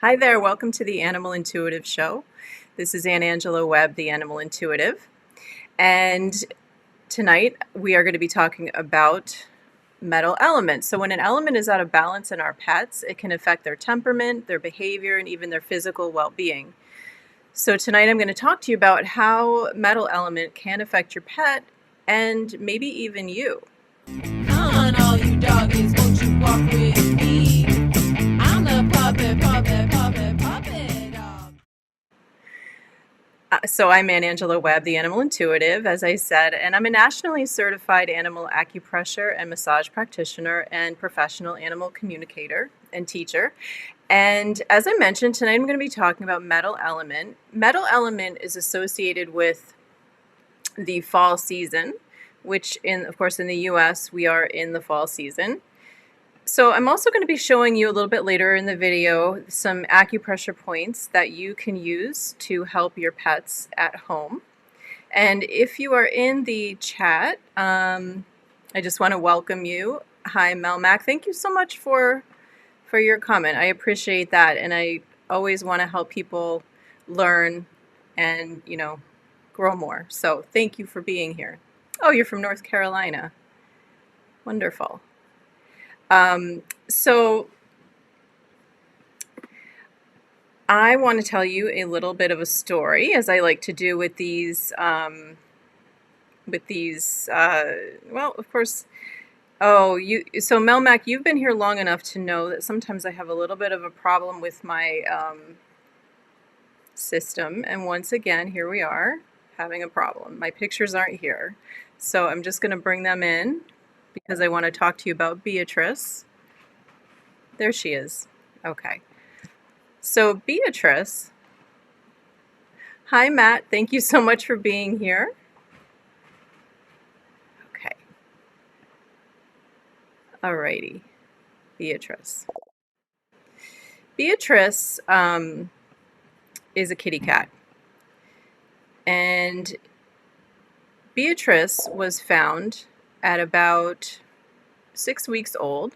Hi there, welcome to the Animal Intuitive Show. This is Ann Angela Webb, the Animal Intuitive, and tonight we are going to be talking about metal elements. So when an element is out of balance in our pets, it can affect their temperament, their behavior, and even their physical well-being. So tonight I'm going to talk to you about how metal element can affect your pet and maybe even you. Come on, all you doggies, won't you walk with me? I'm the puppet dog. So I'm Ann Angela Webb, the Animal Intuitive, as I said, and I'm a nationally certified animal acupressure and massage practitioner and professional animal communicator and teacher. And as I mentioned, tonight I'm going to be talking about metal element. Metal element is associated with the fall season, which of course in the US we are in the fall season. So I'm also going to be showing you a little bit later in the video some acupressure points that you can use to help your pets at home. And if you are in the chat, I just want to welcome you. Hi, Melmac. Thank you so much for your comment. I appreciate that, and I always want to help people learn and, grow more. So thank you for being here. Oh, you're from North Carolina. Wonderful. So I want to tell you a little bit of a story, as I like to do with these, well, of course. So Melmac, you've been here long enough to know that sometimes I have a little bit of a problem with my system. And once again, here we are having a problem. My pictures aren't here. So I'm just going to bring them in because I want to talk to you about Beatrice. There she is. Okay. So Beatrice, hi Matt, thank you so much for being here. Okay. Alrighty. Beatrice. Beatrice is a kitty cat. And Beatrice was found at about 6 weeks old.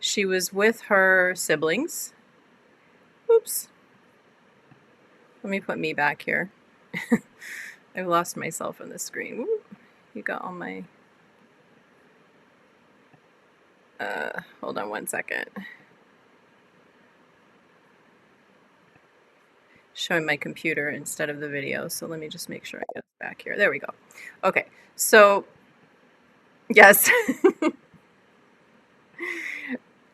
She was with her siblings. Oops. Let me put me back here. I've lost myself on the screen. Ooh, you got all my... hold on one second. Showing my computer instead of the video, so let me just make sure I get it back here. There we go. Okay, so yes.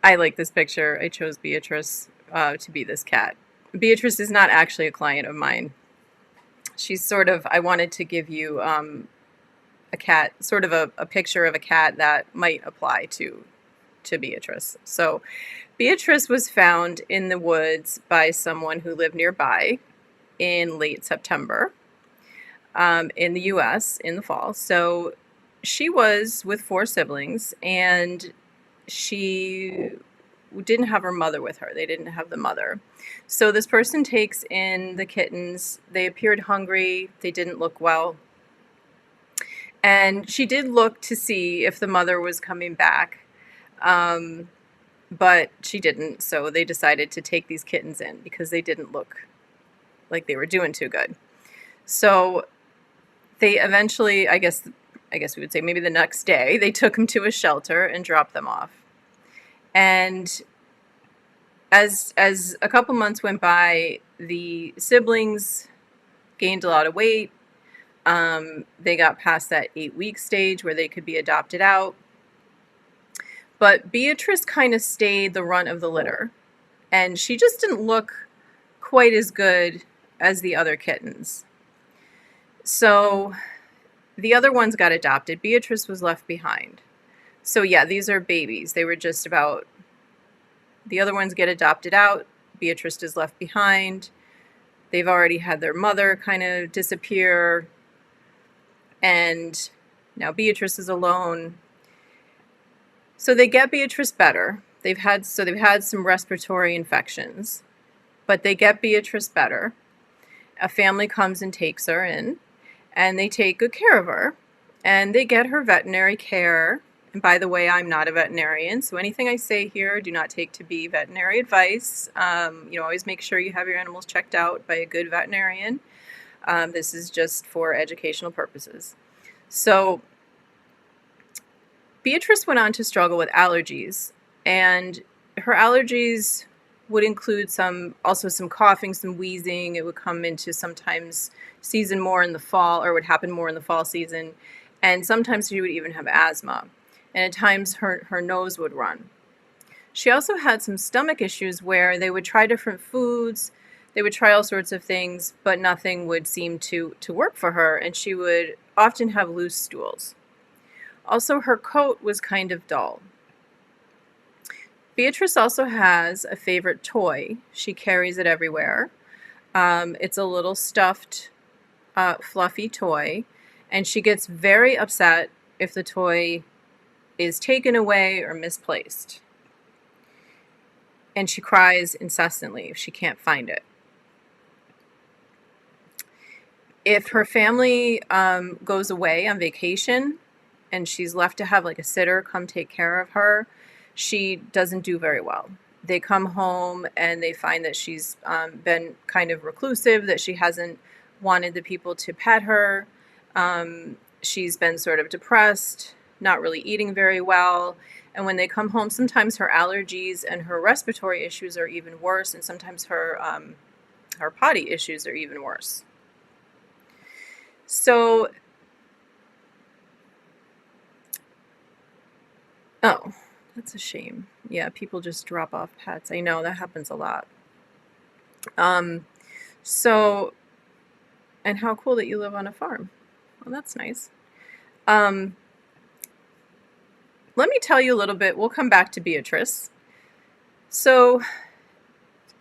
I like this picture. I chose Beatrice to be this cat. Beatrice is not actually a client of mine. She's sort of, I wanted to give you a cat, sort of a picture of a cat that might apply to Beatrice. So Beatrice was found in the woods by someone who lived nearby in late September in the US in the fall. So she was with 4 siblings, and she didn't have her mother with her. They didn't have the mother. So this person takes in the kittens. They appeared hungry. They didn't look well. And she did look to see if the mother was coming back. But she didn't, so they decided to take these kittens in because they didn't look like they were doing too good. So they eventually, I guess we would say maybe the next day, they took them to a shelter and dropped them off. And as a couple months went by, the siblings gained a lot of weight. They got past that 8-week stage where they could be adopted out. But Beatrice kind of stayed the runt of the litter, and she just didn't look quite as good as the other kittens. So the other ones got adopted. Beatrice was left behind. So yeah, these are babies. They were just about, the other ones get adopted out. Beatrice is left behind. They've already had their mother kind of disappear, and now Beatrice is alone. So they get Beatrice better. They've had some respiratory infections, but they get Beatrice better. A family comes and takes her in, and they take good care of her, and they get her veterinary care And by the way, I'm not a veterinarian, so anything I say here do not take to be veterinary advice. Always make sure you have your animals checked out by a good veterinarian. This is just for educational purposes. So Beatrice went on to struggle with allergies, and her allergies would include some coughing, some wheezing. It would come into sometimes season more in the fall, or would happen more in the fall season. And sometimes she would even have asthma. And at times her nose would run. She also had some stomach issues where they would try different foods, they would try all sorts of things, but nothing would seem to work for her, and she would often have loose stools. Also, her coat was kind of dull. Beatrice also has a favorite toy. She carries it everywhere. It's a little stuffed, fluffy toy, and she gets very upset if the toy is taken away or misplaced. And she cries incessantly if she can't find it. If her family goes away on vacation and she's left to have like a sitter come take care of her, she doesn't do very well. They come home and they find that she's been kind of reclusive, that she hasn't wanted the people to pet her. She's been sort of depressed, not really eating very well. And when they come home, sometimes her allergies and her respiratory issues are even worse, and sometimes her potty issues are even worse. So, oh, that's a shame. Yeah, people just drop off pets. I know that happens a lot. And how cool that you live on a farm. Well, that's nice. Let me tell you a little bit. We'll come back to Beatrice. So,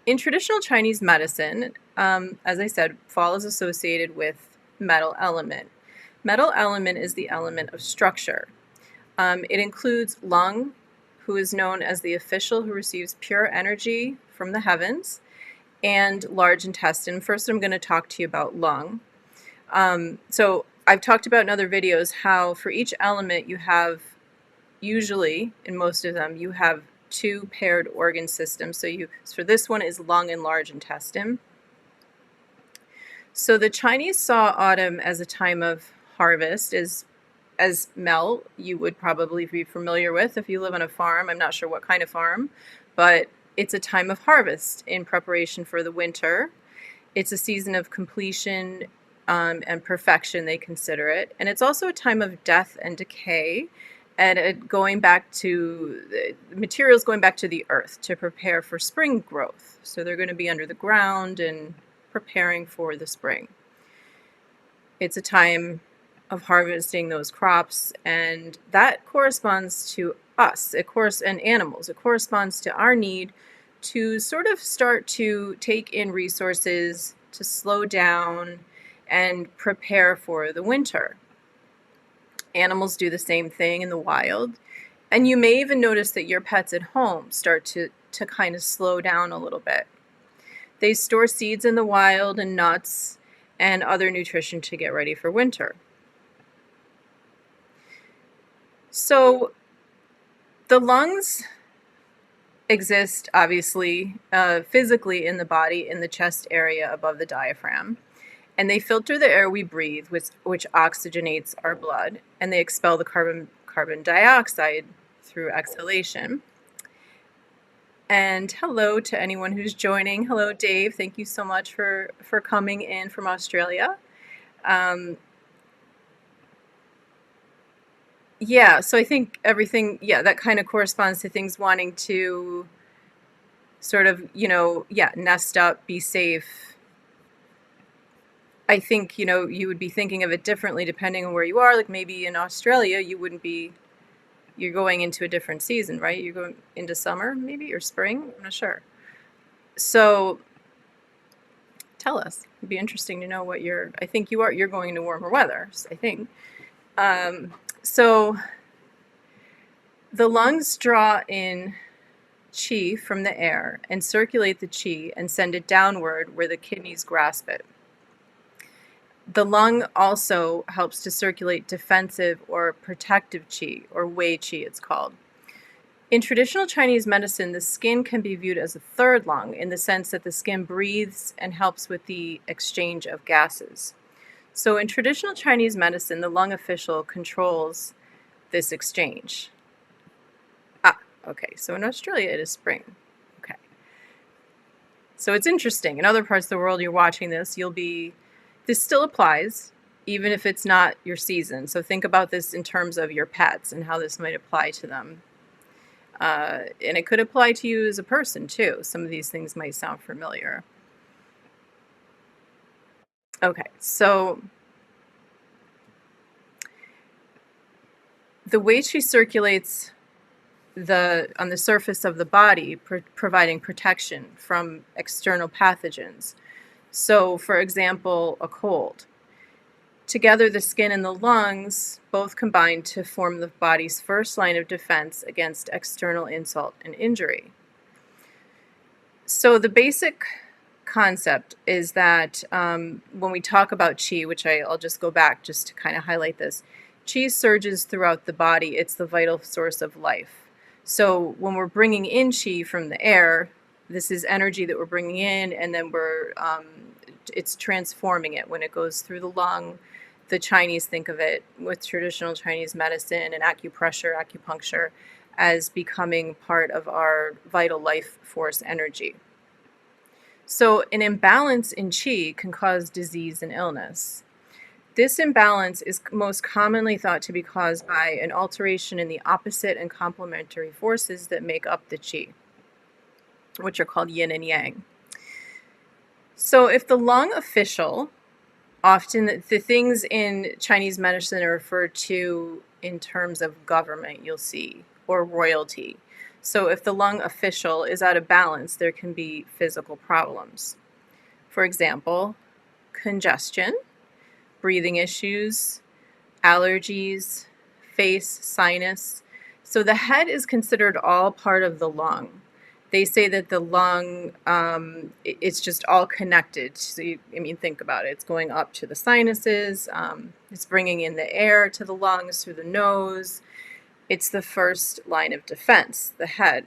in traditional Chinese medicine, as I said, fall is associated with metal element. Metal element is the element of structure. It includes lung, who is known as the official who receives pure energy from the heavens, and large intestine. First, I'm going to talk to you about lung. So I've talked about in other videos how for each element you have, usually in most of them, you have two paired organ systems. So for this one is lung and large intestine. So the Chinese saw autumn as a time of harvest, as Mel, you would probably be familiar with if you live on a farm. I'm not sure what kind of farm, but it's a time of harvest in preparation for the winter. It's a season of completion and perfection, they consider it. And it's also a time of death and decay, and materials going back to the earth to prepare for spring growth. So they're going to be under the ground and preparing for the spring. It's a time of harvesting those crops, and that corresponds to us, and animals. It corresponds to our need to sort of start to take in resources, to slow down and prepare for the winter. Animals do the same thing in the wild, and you may even notice that your pets at home start to kind of slow down a little bit. They store seeds in the wild and nuts and other nutrition to get ready for winter. So the lungs exist, obviously, physically in the body, in the chest area above the diaphragm. And they filter the air we breathe, which oxygenates our blood, and they expel the carbon dioxide through exhalation. And hello to anyone who's joining. Hello, Dave. Thank you so much for coming in from Australia. Yeah, so I think everything, that kind of corresponds to things wanting to sort of, nest up, be safe. I think, you would be thinking of it differently depending on where you are. Like maybe in Australia, you're going into a different season, right? You're going into summer maybe, or spring, I'm not sure. So tell us. It'd be interesting to know what you're going into warmer weather, I think. So the lungs draw in qi from the air and circulate the qi and send it downward where the kidneys grasp it. The lung also helps to circulate defensive or protective qi, or wei qi it's called. In traditional Chinese medicine, the skin can be viewed as a third lung in the sense that the skin breathes and helps with the exchange of gases. So in traditional Chinese medicine, the lung official controls this exchange. Okay, so in Australia it is spring. Okay. So it's interesting. In other parts of the world you're watching this, this still applies, even if it's not your season. So think about this in terms of your pets and how this might apply to them. And it could apply to you as a person too. Some of these things might sound familiar. Okay, so the way she circulates on the surface of the body, providing protection from external pathogens. So, for example, a cold. Together, the skin and the lungs both combine to form the body's first line of defense against external insult and injury. So the basic concept is that when we talk about qi, which I'll just go back just to kind of highlight this, qi surges throughout the body. It's the vital source of life. So when we're bringing in qi from the air, this is energy that we're bringing in, and then it's transforming it when it goes through the lung. The Chinese think of it with traditional Chinese medicine and acupuncture, as becoming part of our vital life force energy. So an imbalance in qi can cause disease and illness. This imbalance is most commonly thought to be caused by an alteration in the opposite and complementary forces that make up the qi, which are called yin and yang. So if the lung official, often the things in Chinese medicine are referred to in terms of government, you'll see, or royalty. So if the lung official is out of balance, there can be physical problems. For example, congestion, breathing issues, allergies, face, sinus. So the head is considered all part of the lung. They say that the lung, it's just all connected. So think about it. It's going up to the sinuses. It's bringing in the air to the lungs through the nose. It's the first line of defense, the head.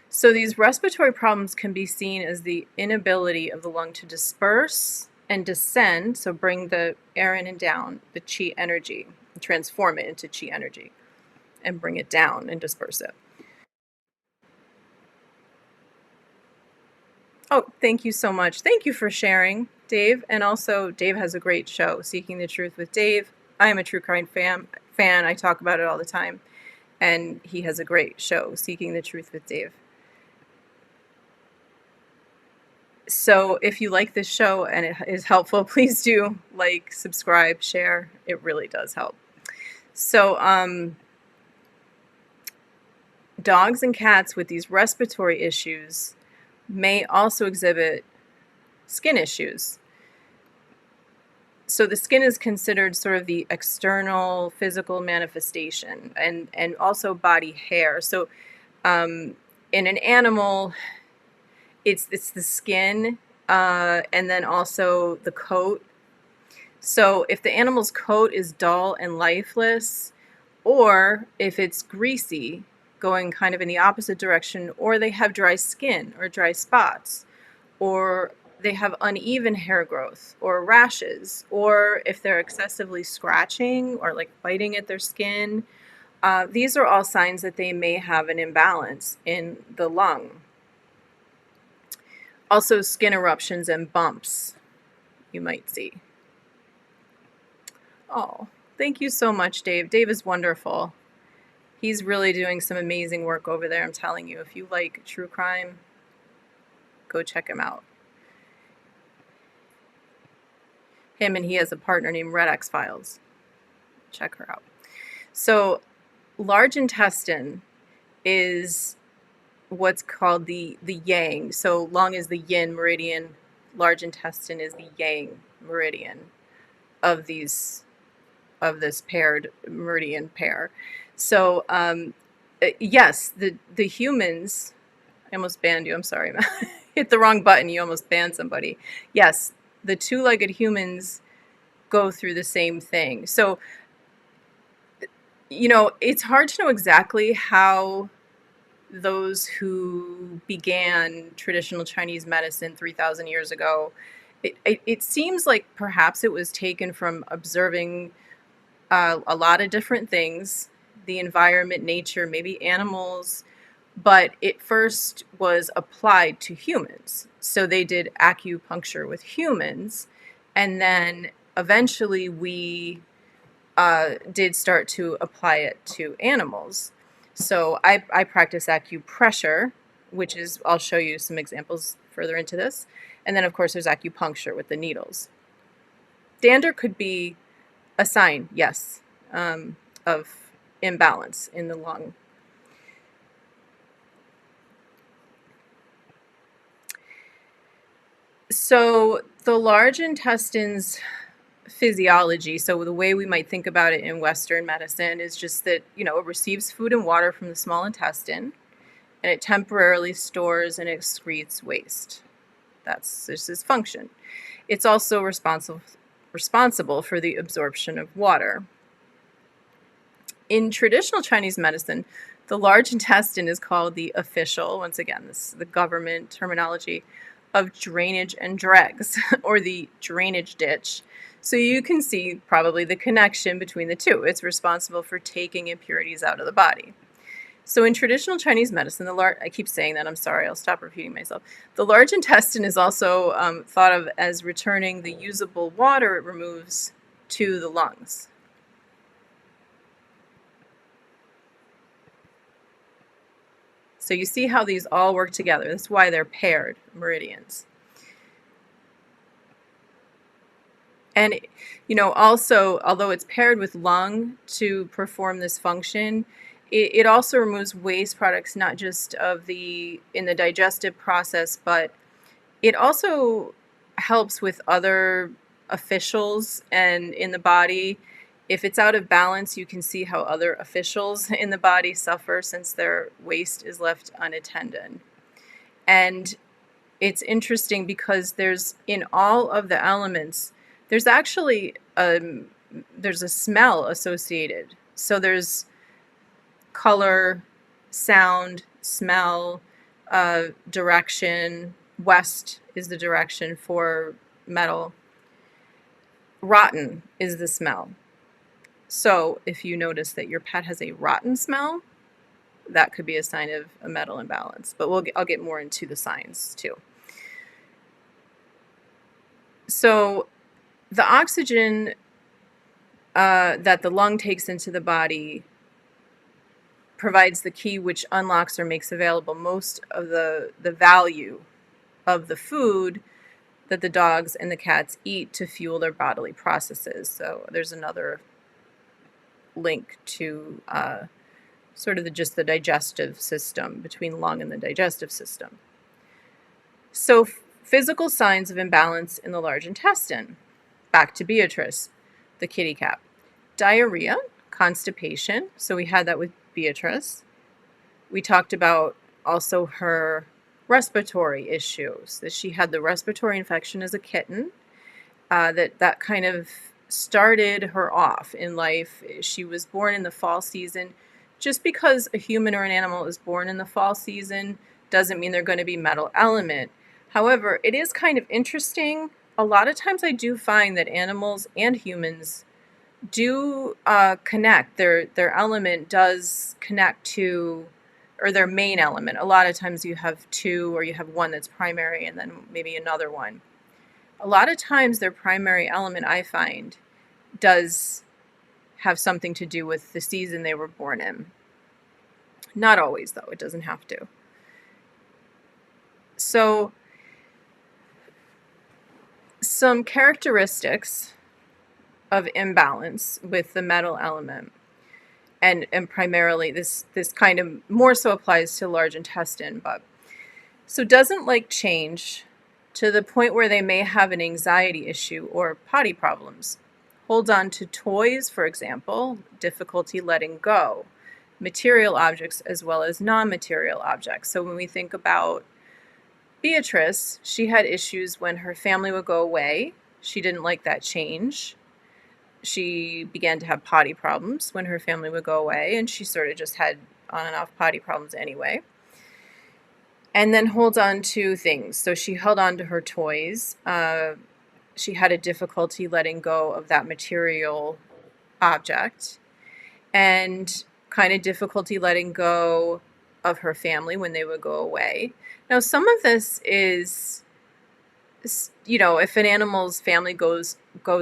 So these respiratory problems can be seen as the inability of the lung to disperse and descend, so bring the air in and down, the qi energy, and transform it into qi energy, and bring it down and disperse it. Oh, thank you so much. Thank you for sharing, Dave. And also, Dave has a great show, Seeking the Truth with Dave. I am a true crime fan. I talk about it all the time. And he has a great show, Seeking the Truth with Dave. So if you like this show and it is helpful, please do like, subscribe, share. It really does help. So dogs and cats with these respiratory issues may also exhibit skin issues. So the skin is considered sort of the external physical manifestation, and also body hair. So in an animal, it's the skin and then also the coat. So if the animal's coat is dull and lifeless, or if it's greasy, going kind of in the opposite direction, or they have dry skin or dry spots, or they have uneven hair growth or rashes, or if they're excessively scratching or like biting at their skin, these are all signs that they may have an imbalance in the lung. Also, skin eruptions and bumps you might see. Oh, thank you so much, Dave. Dave is wonderful. He's really doing some amazing work over there, I'm telling you. If you like true crime, go check him out. Him, and he has a partner named Red X Files. Check her out. So large intestine is what's called the yang. So lung is the yin meridian, large intestine is the yang meridian of this paired meridian pair. So yes, the humans, I almost banned you, I'm sorry. Hit the wrong button, you almost banned somebody. Yes, the two-legged humans go through the same thing. So, it's hard to know exactly how those who began traditional Chinese medicine 3,000 years ago, it seems like perhaps it was taken from observing a lot of different things, the environment, nature, maybe animals, but it first was applied to humans. So they did acupuncture with humans, and then eventually we did start to apply it to animals. So I practice acupressure, which is, I'll show you some examples further into this. And then, of course, there's acupuncture with the needles. Dander could be a sign, yes, of imbalance in the lung. So the large intestine's physiology, so the way we might think about it in Western medicine is just that, it receives food and water from the small intestine, and it temporarily stores and excretes waste. That's just its function. It's also responsible for the absorption of water. In traditional Chinese medicine, the large intestine is called the official, once again, this is the government terminology, of drainage and dregs, or the drainage ditch. So you can see probably the connection between the two. It's responsible for taking impurities out of the body. So in traditional Chinese medicine, I keep saying that, I'm sorry, I'll stop repeating myself. The large intestine is also thought of as returning the usable water it removes to the lungs. So you see how these all work together. That's why they're paired meridians. And, also, although it's paired with lung to perform this function, it also removes waste products, not just in the digestive process, but it also helps with other officials and in the body. If it's out of balance, you can see how other officials in the body suffer since their waste is left unattended. And it's interesting because in all of the elements, there's actually there's a smell associated. So there's color, sound, smell, direction. West is the direction for metal. Rotten is the smell. So if you notice that your pet has a rotten smell, that could be a sign of a metal imbalance. But I'll get more into the signs too. So the oxygen that the lung takes into the body provides the key which unlocks or makes available most of the value of the food that the dogs and the cats eat to fuel their bodily processes. So there's another link to sort of just the digestive system, between lung and the digestive system. So physical signs of imbalance in the large intestine. Back to Beatrice, the kitty cat. Diarrhea, constipation. So we had that with Beatrice. We talked about also her respiratory issues, that she had the respiratory infection as a kitten, that kind of started her off in life. She was born in the fall season. Just because a human or an animal is born in the fall season doesn't mean they're going to be metal element. However, it is kind of interesting. A lot of times I do find that animals and humans do connect. Their element does connect to, or their main element. A lot of times you have two, or you have one that's primary and then maybe another one. A lot of times their primary element, I find, does have something to do with the season they were born in. Not always, though. It doesn't have to. So, some characteristics of imbalance with the metal element, and primarily this kind of more so applies to large intestine, but so doesn't like change to the point where they may have an anxiety issue or potty problems. Holds on to toys, for example, difficulty letting go, material objects as well as non-material objects. So when we think about Beatrice, she had issues when her family would go away. She didn't like that change. She began to have potty problems when her family would go away, and she sort of just had on and off potty problems anyway. And then holds on to things. So she held on to her toys. She had a difficulty letting go of that material object, and kind of difficulty letting go of her family when they would go away. Now, some of this is, if an animal's family goes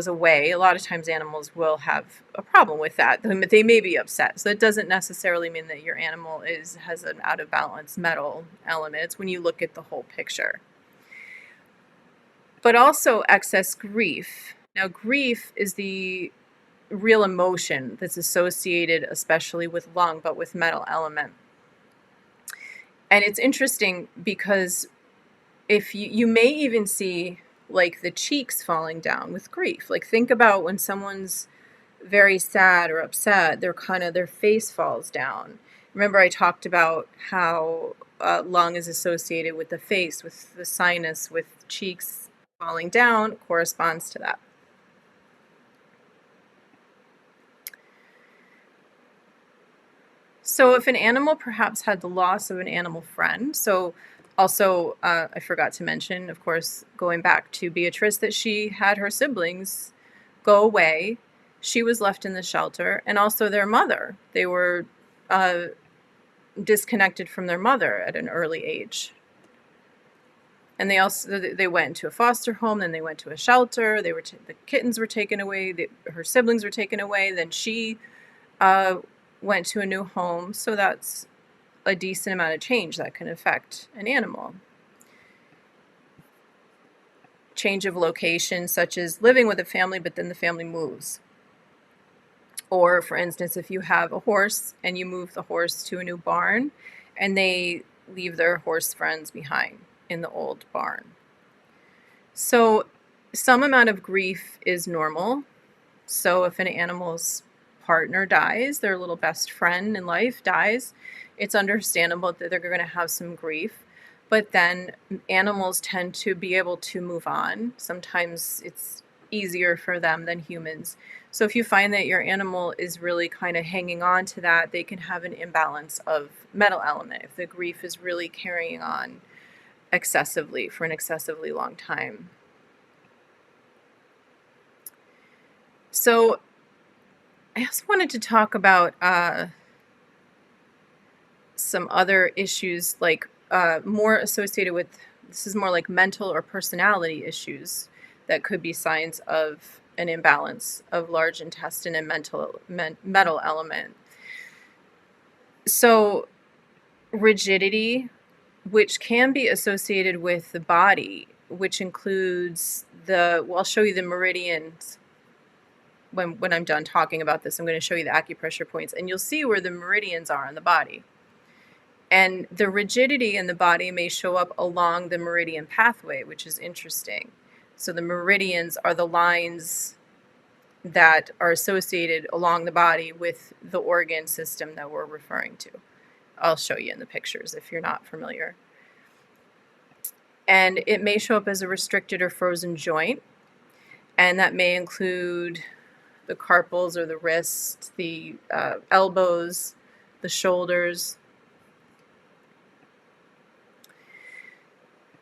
away, a lot of times animals will have a problem with that. They may be upset. So it doesn't necessarily mean that your animal has an out of balance metal element. It's when you look at the whole picture. But also excess grief. Now, grief is the real emotion that's associated especially with lung, but with metal element. And it's interesting because if you may even see like the cheeks falling down with grief. Like, think about when someone's very sad or upset, their face falls down. Remember, I talked about how lung is associated with the face, with the sinus, with cheeks falling down corresponds to that. So if an animal perhaps had the loss of an animal friend, so also I forgot to mention, of course, going back to Beatrice, that she had her siblings go away. She was left in the shelter, and also their mother. They were disconnected from their mother at an early age. And they went to a foster home, then they went to a shelter. The kittens were taken away. Her siblings were taken away. Then she went to a new home. So that's a decent amount of change that can affect an animal. Change of location, such as living with a family, but then the family moves. Or, for instance, if you have a horse and you move the horse to a new barn, and they leave their horse friends behind in the old barn. So some amount of grief is normal. So if an animal's partner dies, their little best friend in life dies, it's understandable that they're going to have some grief. But then animals tend to be able to move on. Sometimes it's easier for them than humans. So if you find that your animal is really kind of hanging on to that, they can have an imbalance of metal element if the grief is really carrying on excessively for an excessively long time. So I also wanted to talk about some other issues, like more associated with, this is more like mental or personality issues that could be signs of an imbalance of large intestine and metal element. So rigidity, which can be associated with the body, which includes I'll show you the meridians. When I'm done talking about this, I'm going to show you the acupressure points, and you'll see where the meridians are on the body. And the rigidity in the body may show up along the meridian pathway, which is interesting. So the meridians are the lines that are associated along the body with the organ system that we're referring to. I'll show you in the pictures if you're not familiar. And it may show up as a restricted or frozen joint, and that may include the carpals or the wrists, the elbows, the shoulders.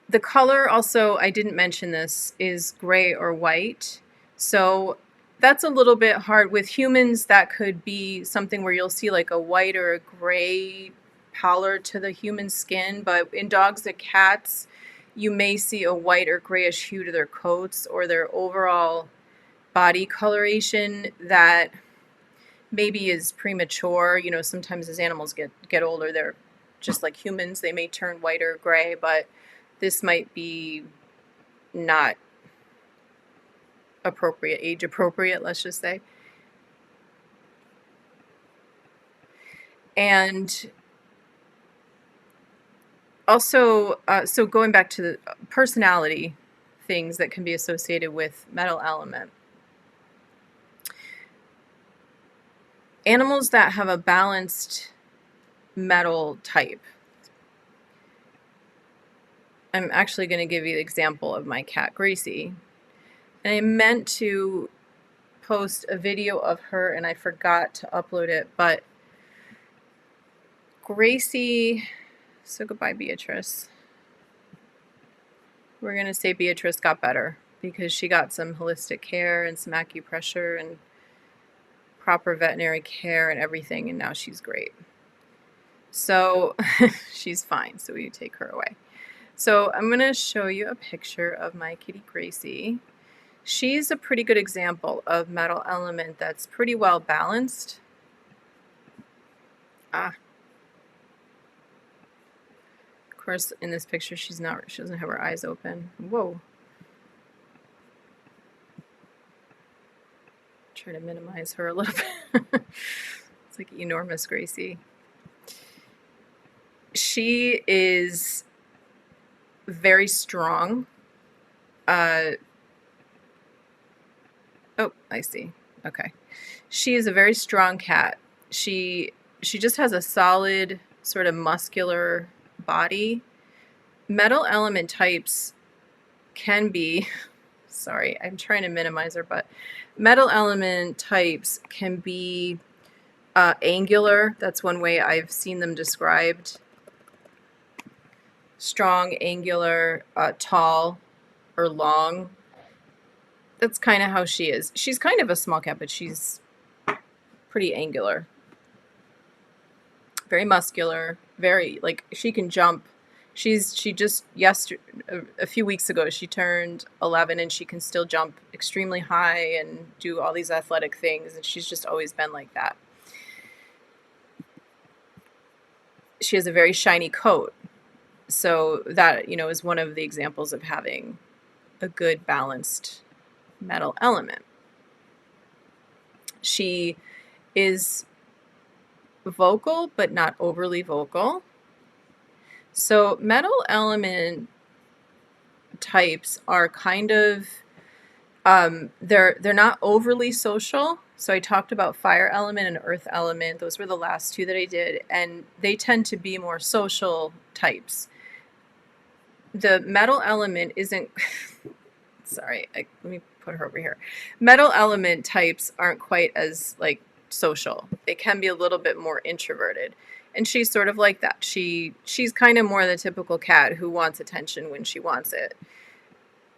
The color also, I didn't mention this, is gray or white. So that's a little bit hard. With humans, that could be something where you'll see like a white or a gray pallor to the human skin. But in dogs and cats, you may see a white or grayish hue to their coats or their overall body coloration that maybe is premature. Sometimes as animals get older, they're just like humans. They may turn white or gray, but this might be not appropriate, age appropriate, let's just say. And also, so going back to the personality things that can be associated with metal element. Animals that have a balanced metal type I'm actually going to give you the example of my cat, Gracie. And I meant to post a video of her and I forgot to upload it, but Gracie, so goodbye, Beatrice. We're going to say Beatrice got better because she got some holistic care and some acupressure and proper veterinary care and everything, and now she's great. So she's fine, so we take her away. So I'm going to show you a picture of my kitty Gracie. She's a pretty good example of metal element that's pretty well balanced. Of course, in this picture, she doesn't have her eyes open. Whoa. Try to minimize her a little bit. It's like enormous Gracie. She is very strong. Oh, I see. Okay. She is a very strong cat. She just has a solid sort of muscular body. Metal element types can be, sorry, I'm trying to minimize her, but metal element types can be angular. That's one way I've seen them described. Strong, angular, tall, or long. That's kind of how she is. She's kind of a small cat, but she's pretty angular. Very muscular, very, like, she can jump. She just, a few weeks ago, she turned 11 and she can still jump extremely high and do all these athletic things, and she's just always been like that. She has a very shiny coat. So that, is one of the examples of having a good balanced metal element. She is vocal, but not overly vocal. So metal element types are kind of, they're not overly social. So I talked about fire element and earth element. Those were the last two that I did, and they tend to be more social types. The metal element isn't, sorry, let me put her over here. Metal element types aren't quite as social. They can be a little bit more introverted. And she's sort of like that. She's kind of more the typical cat who wants attention when she wants it.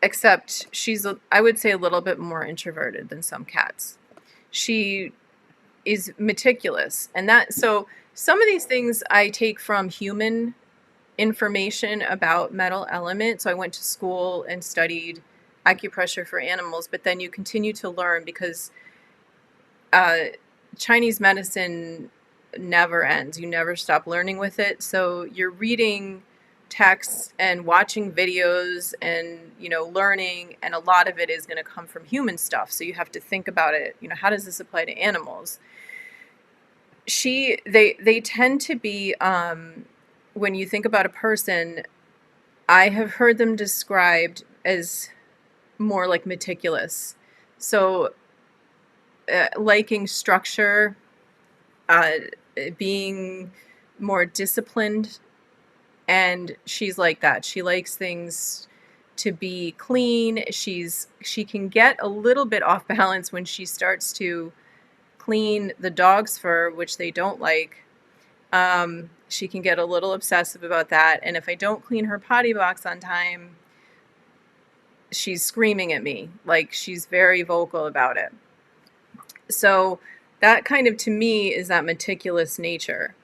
Except she's, I would say, a little bit more introverted than some cats. She is meticulous. So some of these things I take from human information about metal element. So I went to school and studied acupressure for animals, but then you continue to learn because Chinese medicine never ends. You never stop learning with it. So you're reading texts and watching videos and, learning, and a lot of it is going to come from human stuff. So you have to think about it. How does this apply to animals? They tend to be, when you think about a person, I have heard them described as more like meticulous. So liking structure, being more disciplined, and she's like that. She likes things to be clean. She can get a little bit off balance when she starts to clean the dog's fur, which they don't like. She can get a little obsessive about that. And if I don't clean her potty box on time, she's screaming at me. She's very vocal about it. So that kind of, to me, is that meticulous nature.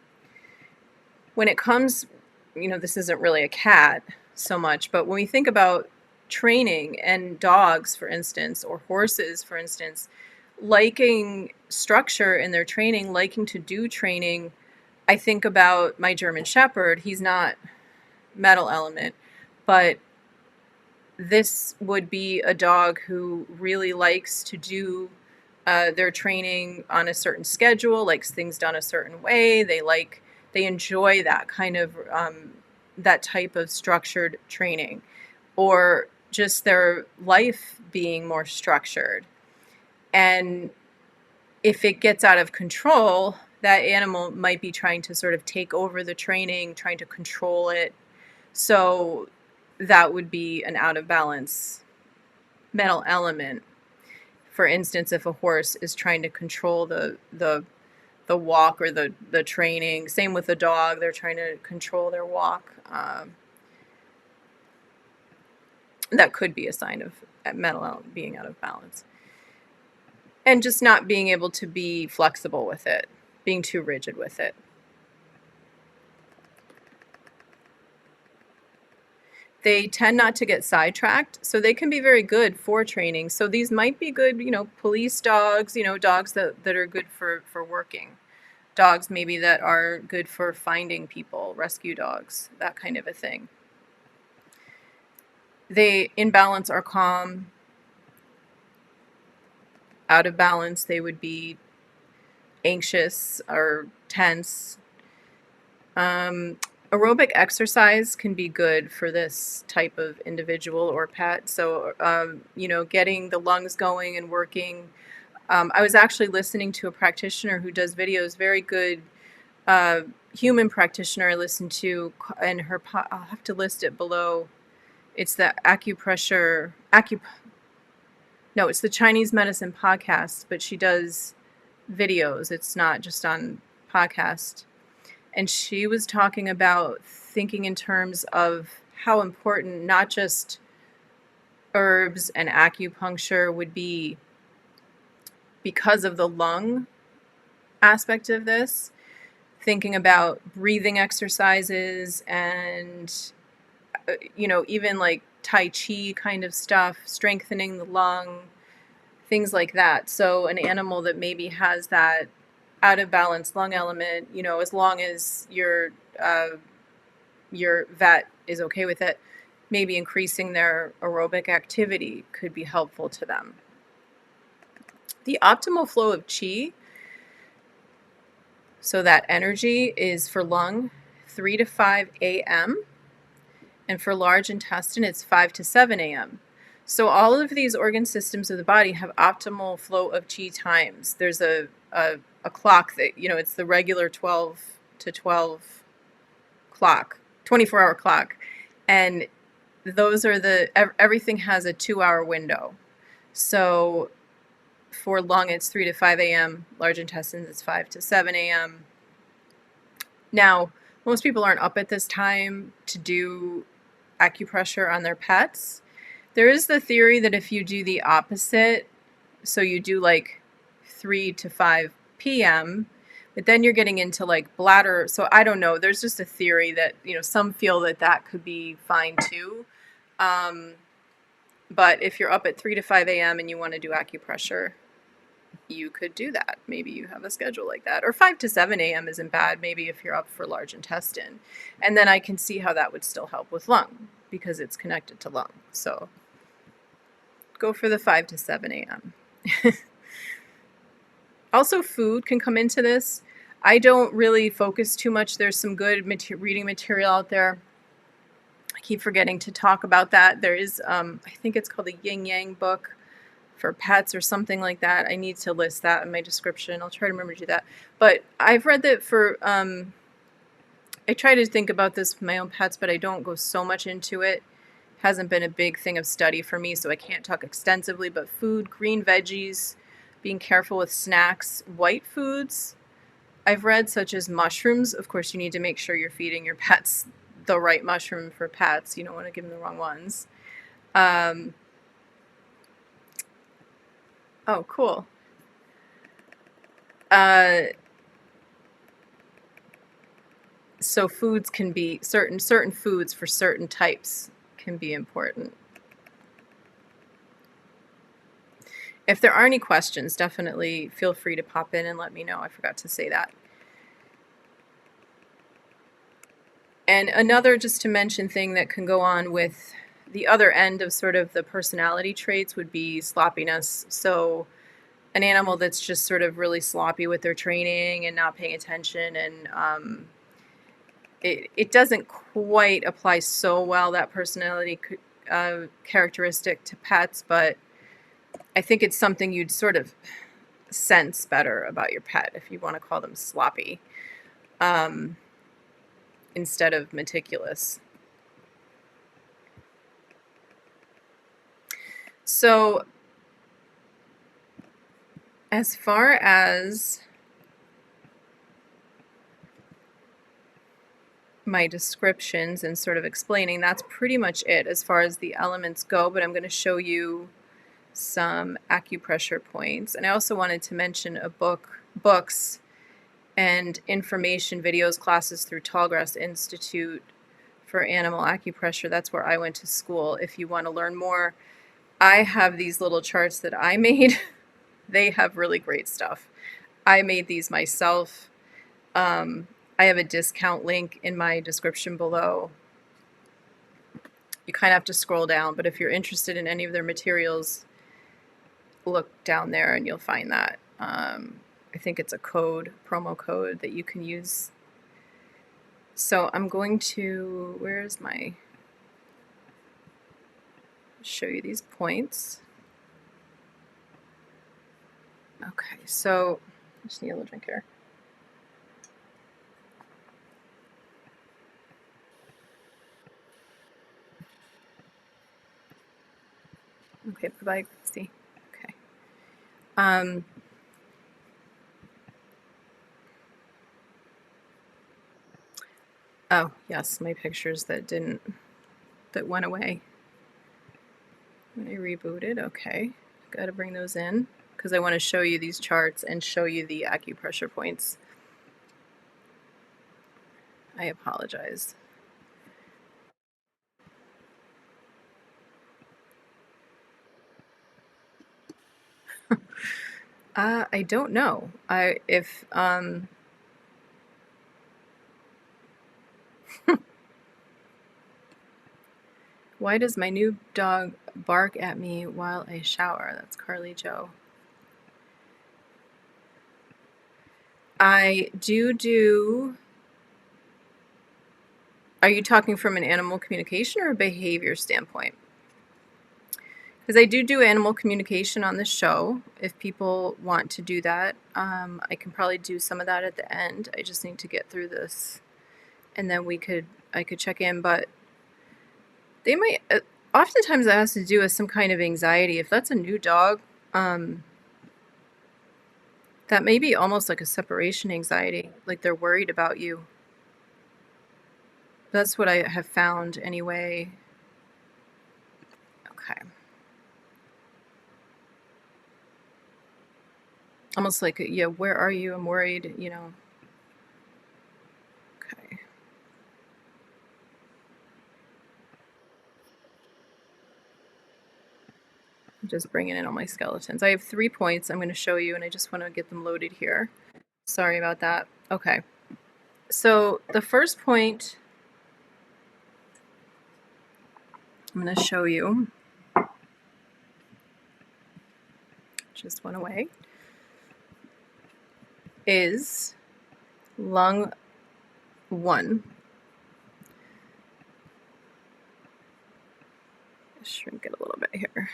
When it comes, this isn't really a cat so much, but when we think about training and dogs, for instance, or horses, for instance, liking structure in their training, liking to do training, I think about my German Shepherd. He's not metal element, but this would be a dog who really likes to do their training on a certain schedule, likes things done a certain way. They enjoy that kind of, that type of structured training, or just their life being more structured. And if it gets out of control, that animal might be trying to sort of take over the training, trying to control it. So that would be an out of balance mental element. For instance, if a horse is trying to control the walk or the training, same with a dog, they're trying to control their walk. That could be a sign of mental element being out of balance. And just not being able to be flexible with it, being too rigid with it. They tend not to get sidetracked, so they can be very good for training. So these might be good, police dogs, dogs that are good for working. Dogs maybe that are good for finding people, rescue dogs, that kind of a thing. They, in balance, are calm. Out of balance, they would be anxious or tense. Aerobic exercise can be good for this type of individual or pet. So, getting the lungs going and working. I was actually listening to a practitioner who does videos, very good human practitioner I listened to, and I'll have to list it below. It's the Acupressure, no, it's the Chinese medicine podcast, but she does videos. It's not just on podcast. And she was talking about thinking in terms of how important not just herbs and acupuncture would be because of the lung aspect of this, thinking about breathing exercises and, even like Tai Chi kind of stuff, strengthening the lung, things like that. So an animal that maybe has that out of balance lung element, as long as your vet is okay with it, maybe increasing their aerobic activity could be helpful to them. The optimal flow of qi, so that energy, is for lung 3 to 5 a.m. and for large intestine it's 5 to 7 a.m. So all of these organ systems of the body have optimal flow of qi times. There's a clock that, it's the regular 12 to 12 clock, 24-hour clock. And those are everything has a 2-hour window. So for lung, it's 3 to 5 a.m. Large intestines, it's 5 to 7 a.m. Now, most people aren't up at this time to do acupressure on their pets. There is the theory that if you do the opposite, so you do like 3 to 5 p.m., but then you're getting into like bladder. So I don't know. There's just a theory that, some feel that could be fine too. But if you're up at 3 to 5 a.m. and you want to do acupressure, you could do that. Maybe you have a schedule like that. Or 5 to 7 a.m. isn't bad, maybe if you're up for large intestine. And then I can see how that would still help with lung because it's connected to lung. So go for the 5 to 7 a.m. Also, food can come into this. I don't really focus too much. There's some good reading material out there. I keep forgetting to talk about that. There is, I think it's called the Yin Yang book for pets or something like that. I need to list that in my description. I'll try to remember to do that. But I've read that for, I try to think about this with my own pets, but I don't go so much into it. Hasn't been a big thing of study for me, so I can't talk extensively. But food, green veggies, being careful with snacks, white foods, I've read, such as mushrooms. Of course, you need to make sure you're feeding your pets the right mushroom for pets. You don't want to give them the wrong ones. Oh, cool. So foods can be certain foods for certain types can be important. If there are any questions, definitely feel free to pop in and let me know. I forgot to say that. And another, just to mention, thing that can go on with the other end of sort of the personality traits would be sloppiness. So an animal that's just sort of really sloppy with their training and not paying attention, and it doesn't quite apply so well, that personality characteristic, to pets, but I think it's something you'd sort of sense better about your pet if you want to call them sloppy instead of meticulous. So as far as my descriptions and sort of explaining, that's pretty much it as far as the elements go, but I'm going to show you some acupressure points. And I also wanted to mention books and information videos, classes through Tallgrass Institute for animal acupressure. That's where I went to school. If you want to learn more, I have these little charts that I made. They have really great stuff. I made these myself. I have a discount link in my description below. You kind of have to scroll down, but if you're interested in any of their materials, look down there and you'll find that. I think it's a promo code that you can use. So I'm going to, show you these points. Okay, so I just need a little drink here. Okay, bye-bye, Christy. Okay. Oh, yes, my pictures that went away when I rebooted. Okay, got to bring those in because I want to show you these charts and show you the acupressure points. I apologize. I don't know. Why does my new dog bark at me while I shower? That's Carly Joe. I do. Are you talking from an animal communication or a behavior standpoint? Because I do animal communication on the show. If people want to do that, I can probably do some of that at the end. I just need to get through this, and then I could check in. But they might. Oftentimes, that has to do with some kind of anxiety. If that's a new dog, that may be almost like a separation anxiety, like they're worried about you. That's what I have found anyway. Okay. Almost like, yeah, where are you? I'm worried, you know. Okay. I'm just bringing in all my skeletons. I have 3 points I'm going to show you, and I just want to get them loaded here. Sorry about that. Okay. So the first point I'm going to show you just went away is lung 1. Shrink it a little bit here.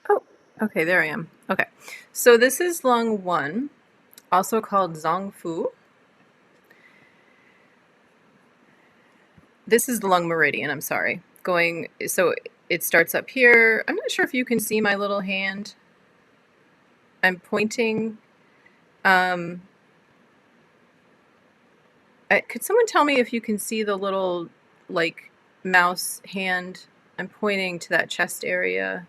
Oh, okay, there I am. Okay, so this is lung 1, also called Zongfu. This is the lung meridian, I'm sorry. So it starts up here. I'm not sure if you can see my little hand. I'm pointing. Could someone tell me if you can see the little, like, mouse hand? I'm pointing to that chest area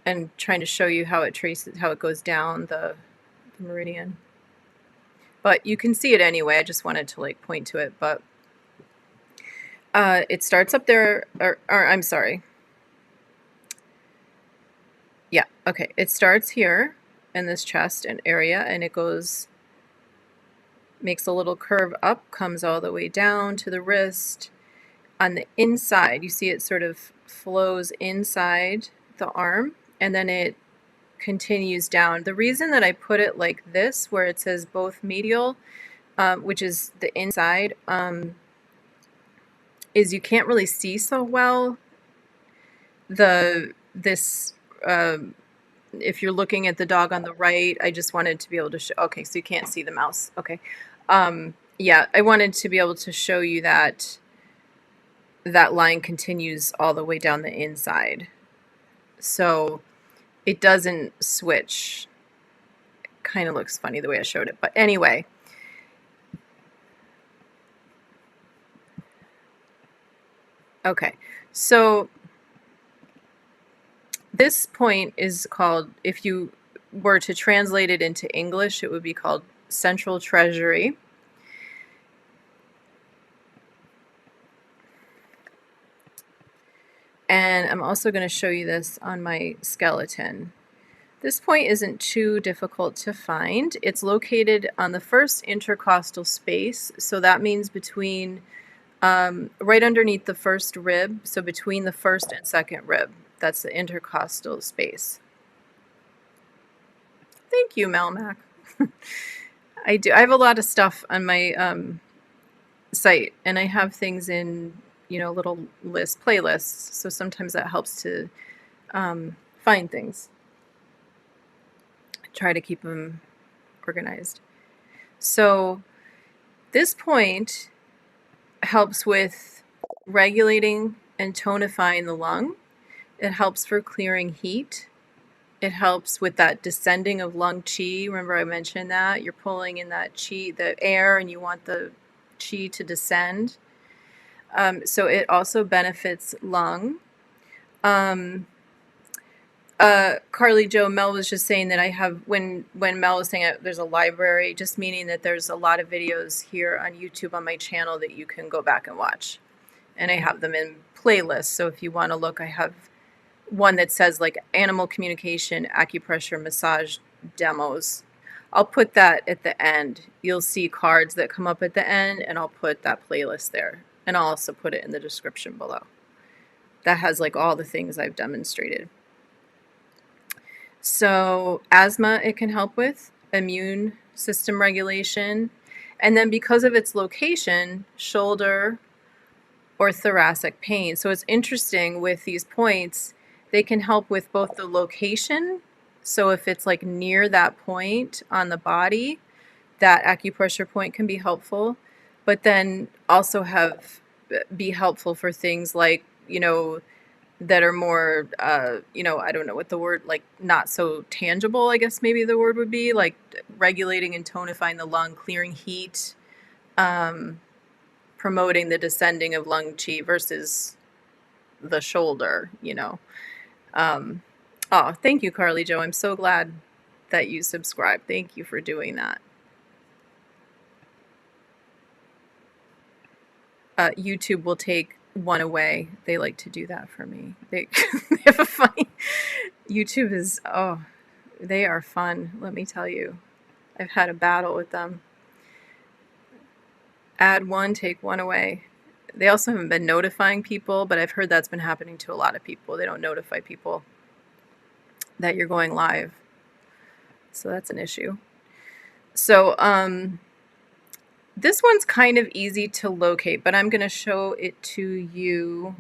and trying to show you how it goes down the meridian. But you can see it anyway. I just wanted to, like, point to it. But it starts up there, or I'm sorry. Yeah, okay. It starts here in this chest and area, and it makes a little curve up, comes all the way down to the wrist. On the inside, you see it sort of flows inside the arm, and then it continues down. The reason that I put it like this, where it says both medial, which is the inside, is you can't really see so well this if you're looking at the dog on the right. I just wanted to be able to show, okay, so you can't see the mouse. Okay. Yeah, I wanted to be able to show you that that line continues all the way down the inside. So it doesn't switch. Kind of looks funny the way I showed it. But anyway. Okay. So this point is called, if you were to translate it into English, it would be called Central Treasury. And I'm also going to show you this on my skeleton. This point isn't too difficult to find. It's located on the first intercostal space, so that means between, right underneath the first rib, so between the first and second rib. That's the intercostal space. Thank you, Melmac. I have a lot of stuff on my site, and I have things in, little playlists, so sometimes that helps to find things. Try to keep them organized. So this point helps with regulating and tonifying the lung. It helps for clearing heat. It helps with that descending of lung qi. Remember I mentioned that? You're pulling in that qi, the air, and you want the qi to descend. So it also benefits lung. Carly Jo, Mel was just saying that I have, when Mel was saying there's a library, just meaning that there's a lot of videos here on YouTube on my channel that you can go back and watch. And I have them in playlists. So if you want to look, I have one that says like animal communication, acupressure, massage demos. I'll put that at the end. You'll see cards that come up at the end, and I'll put that playlist there. And I'll also put it in the description below. That has like all the things I've demonstrated. So asthma, it can help with immune system regulation. And then because of its location, shoulder or thoracic pain. So it's interesting with these points, they can help with both the location. So if it's like near that point on the body, that acupressure point can be helpful, but then also be helpful for things like, that are more, I don't know what the word, like not so tangible, I guess maybe the word would be, like regulating and tonifying the lung, clearing heat, promoting the descending of lung qi versus the shoulder, Oh, thank you, Carly Jo. I'm so glad that you subscribed. Thank you for doing that. YouTube will take one away. They like to do that for me. They have a funny... YouTube is, they are fun, let me tell you. I've had a battle with them. Add one, take one away. They also haven't been notifying people, but I've heard that's been happening to a lot of people. They don't notify people that you're going live. So that's an issue. So this one's kind of easy to locate, but I'm going to show it to you.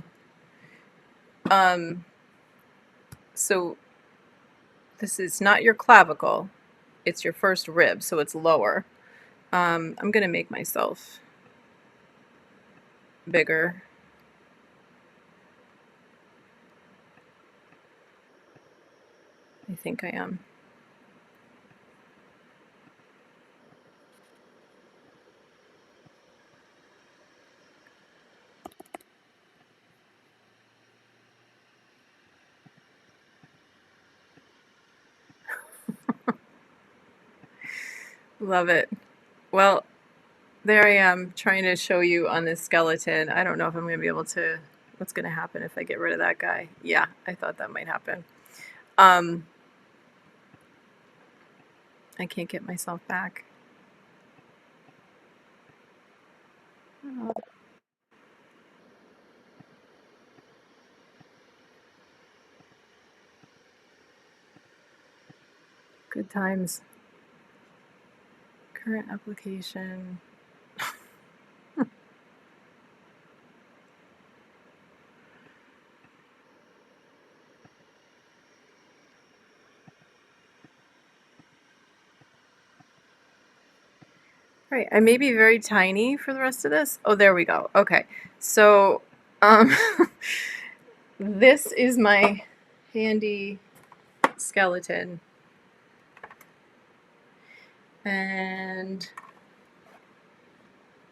So this is not your clavicle. It's your first rib, so it's lower. I'm going to make myself bigger. I think I am. Love it. Well, there I am trying to show you on this skeleton. I don't know if I'm going to be able to, what's going to happen if I get rid of that guy. Yeah, I thought that might happen. I can't get myself back. Oh. Good times. Current application. Right, I may be very tiny for the rest of this. Oh, there we go. Okay, so um, this is my handy skeleton, and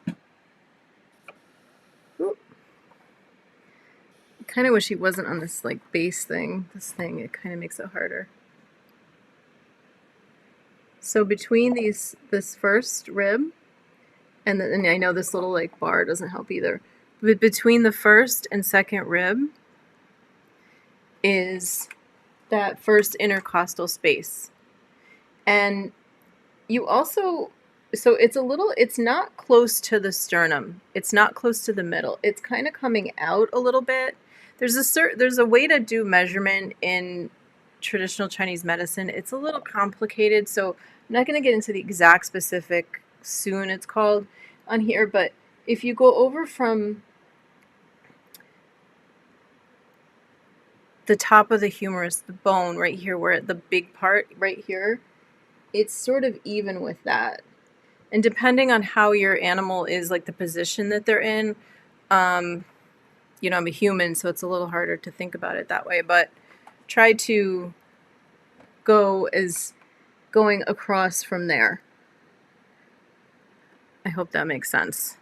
I kind of wish he wasn't on this like base thing. This thing, it kind of makes it harder. So between this first rib, and I know this little like bar doesn't help either, but between the first and second rib is that first intercostal space. And you also, so it's not close to the sternum. It's not close to the middle. It's kind of coming out a little bit. There's a way to do measurement in traditional Chinese medicine. It's a little complicated, so I'm not going to get into the exact specific soon it's called on here, but if you go over from the top of the humerus, the bone right here, where the big part right here, it's sort of even with that. And depending on how your animal is, like the position that they're in, you know, I'm a human, so it's a little harder to think about it that way, but try to go as going across from there. I hope that makes sense.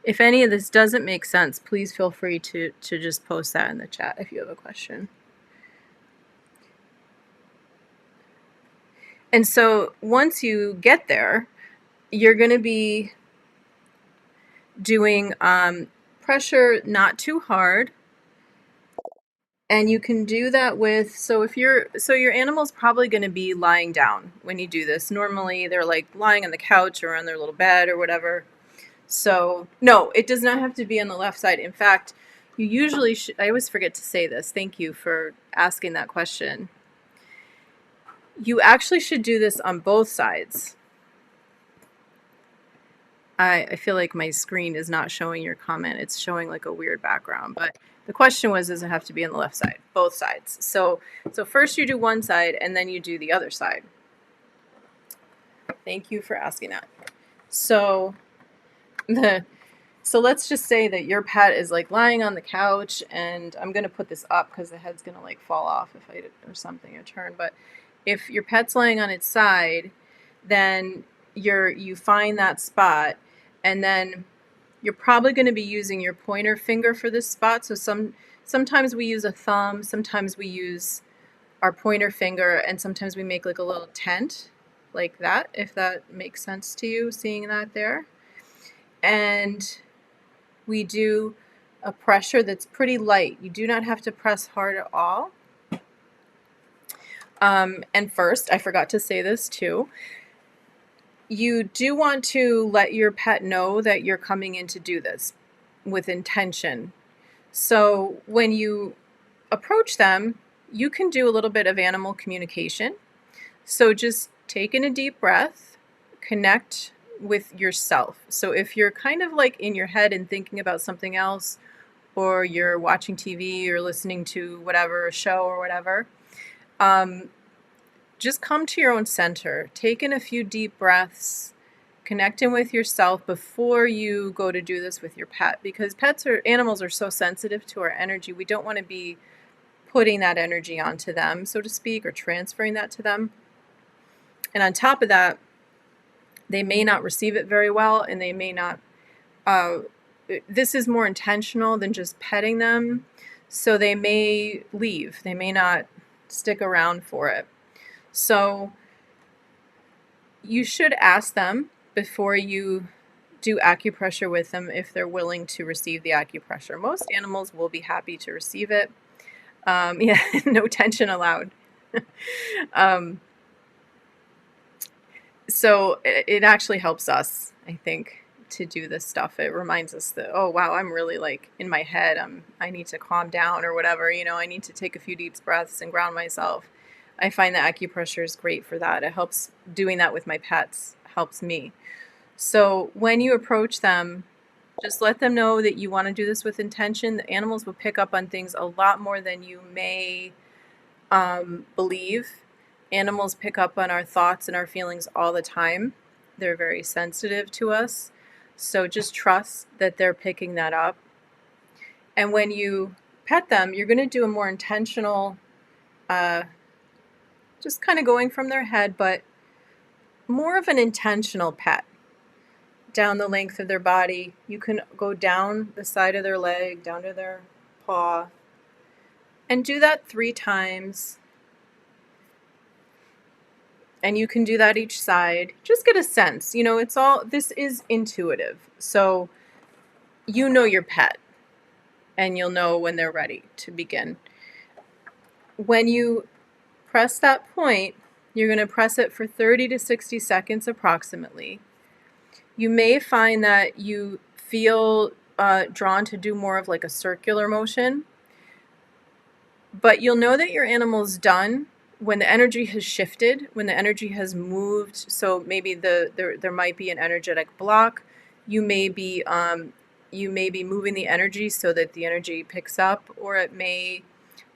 If any of this doesn't make sense, please feel free to just post that in the chat if you have a question. And so once you get there, you're going to be doing pressure not too hard. And you can do that with, so your animal's probably going to be lying down when you do this. Normally they're like lying on the couch or on their little bed or whatever. So no, it does not have to be on the left side. In fact, you usually should, I always forget to say this. Thank you for asking that question. You actually should do this on both sides. I feel like my screen is not showing your comment. It's showing like a weird background, but the question was, does it have to be on the left side? Both sides. So first you do one side and then you do the other side. Thank you for asking that. So let's just say that your pet is like lying on the couch, and I'm going to put this up because the head's going to like fall off if I or something a turn. But if your pet's lying on its side, then you find that spot, and then you're probably going to be using your pointer finger for this spot. So sometimes we use a thumb, sometimes we use our pointer finger, and sometimes we make like a little tent like that, if that makes sense to you, seeing that there. And we do a pressure that's pretty light. You do not have to press hard at all. And first, I forgot to say this too, you do want to let your pet know that you're coming in to do this with intention. So when you approach them, you can do a little bit of animal communication. So just take in a deep breath, connect with yourself. So if you're kind of like in your head and thinking about something else, or you're watching TV or listening to whatever, a show or whatever, just come to your own center. Take in a few deep breaths, connect in with yourself before you go to do this with your pet, because animals are so sensitive to our energy. We don't want to be putting that energy onto them, so to speak, or transferring that to them. And on top of that, they may not receive it very well, and they may not, this is more intentional than just petting them, so they may leave. They may not stick around for it. So you should ask them before you do acupressure with them if they're willing to receive the acupressure. Most animals will be happy to receive it. Yeah, no tension allowed. So it actually helps us, I think, to do this stuff. It reminds us that, oh, wow, I'm really like in my head. I need to calm down or whatever, I need to take a few deep breaths and ground myself. I find that acupressure is great for that. It helps, doing that with my pets helps me. So when you approach them, just let them know that you want to do this with intention. The animals will pick up on things a lot more than you may believe. Animals pick up on our thoughts and our feelings all the time. They're very sensitive to us. So just trust that they're picking that up. And when you pet them, you're going to do a more intentional, just kind of going from their head, but more of an intentional pet. Down the length of their body. You can go down the side of their leg, down to their paw, and do that 3 times. And you can do that each side. Just get a sense. You know, this is intuitive. So you know your pet, and you'll know when they're ready to begin. When you press that point, you're going to press it for 30 to 60 seconds approximately. You may find that you feel drawn to do more of like a circular motion, but you'll know that your animal's done when the energy has shifted, when the energy has moved. So maybe there might be an energetic block. You may be moving the energy so that the energy picks up, or it may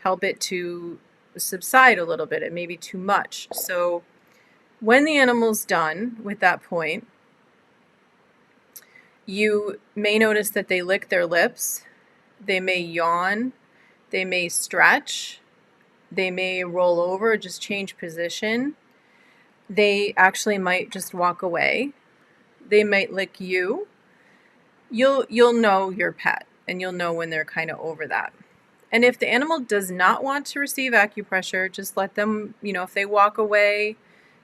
help it to subside a little bit. It may be too much. So when the animal's done with that point, you may notice that they lick their lips, they may yawn, they may stretch, they may roll over, just change position. They actually might just walk away. They might lick you. You'll know your pet, and you'll know when they're kind of over that. And if the animal does not want to receive acupressure, just let them, if they walk away,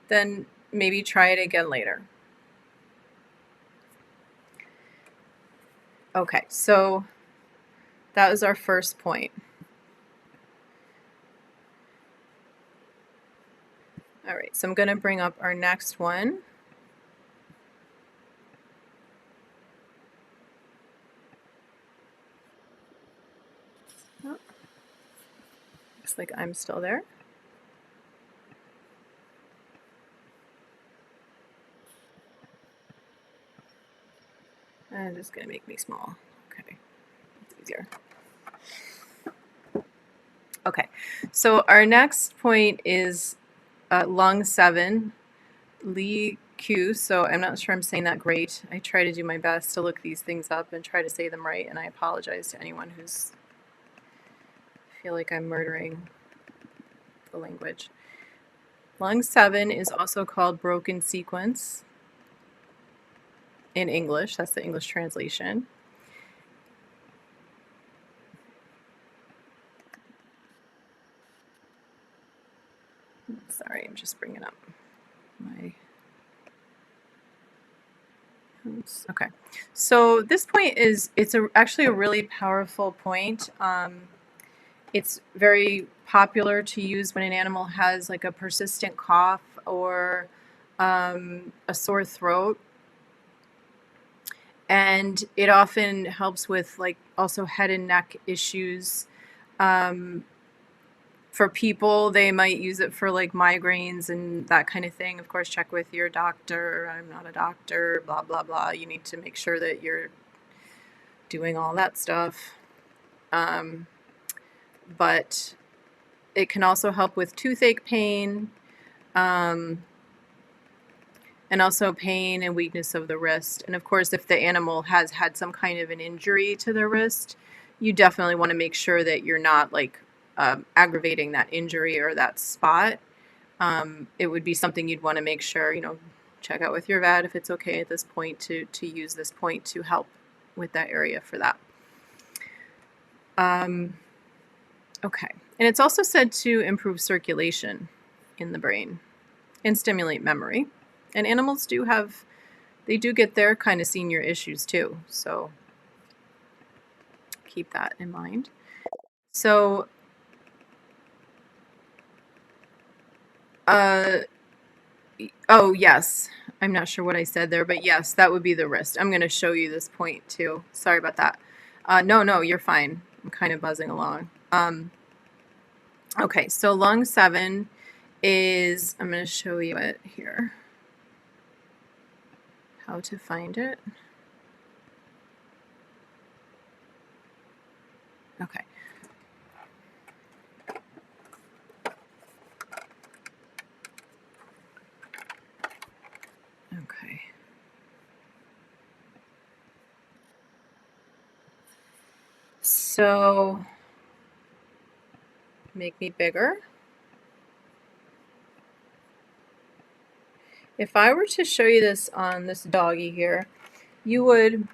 then maybe try it again later. Okay, so that was our first point. All right, so I'm going to bring up our next one. Oh, looks like I'm still there. I'm just going to make me small. Okay, it's easier. Okay, so our next point is lung 7, Li Q. So I'm not sure I'm saying that great. I try to do my best to look these things up and try to say them right, and I apologize to anyone who's feel like I'm murdering the language. Lung 7 is also called broken sequence in English. That's the English translation. Sorry, I'm just bringing up my notes. Okay, so this point it's actually a really powerful point. It's very popular to use when an animal has like a persistent cough or a sore throat. And it often helps with like also head and neck issues. For people, they might use it for like migraines and that kind of thing. Of course, check with your doctor. I'm not a doctor, blah, blah, blah. You need to make sure that you're doing all that stuff. But it can also help with toothache pain, and also pain and weakness of the wrist. And of course, if the animal has had some kind of an injury to their wrist, you definitely want to make sure that you're not like aggravating that injury or that spot. It would be something you'd want to make sure, check out with your vet if it's okay at this point to use this point to help with that area for that. Okay, and it's also said to improve circulation in the brain and stimulate memory. And animals do get their kind of senior issues too, so keep that in mind. So, oh yes, I'm not sure what I said there, but yes, that would be the wrist. I'm going to show you this point too. Sorry about that. No, you're fine. I'm kind of buzzing along. Okay, so lung 7 is, I'm going to show you it here, how to find it. Okay. Okay. So, make me bigger. If I were to show you this on this doggy here, you would,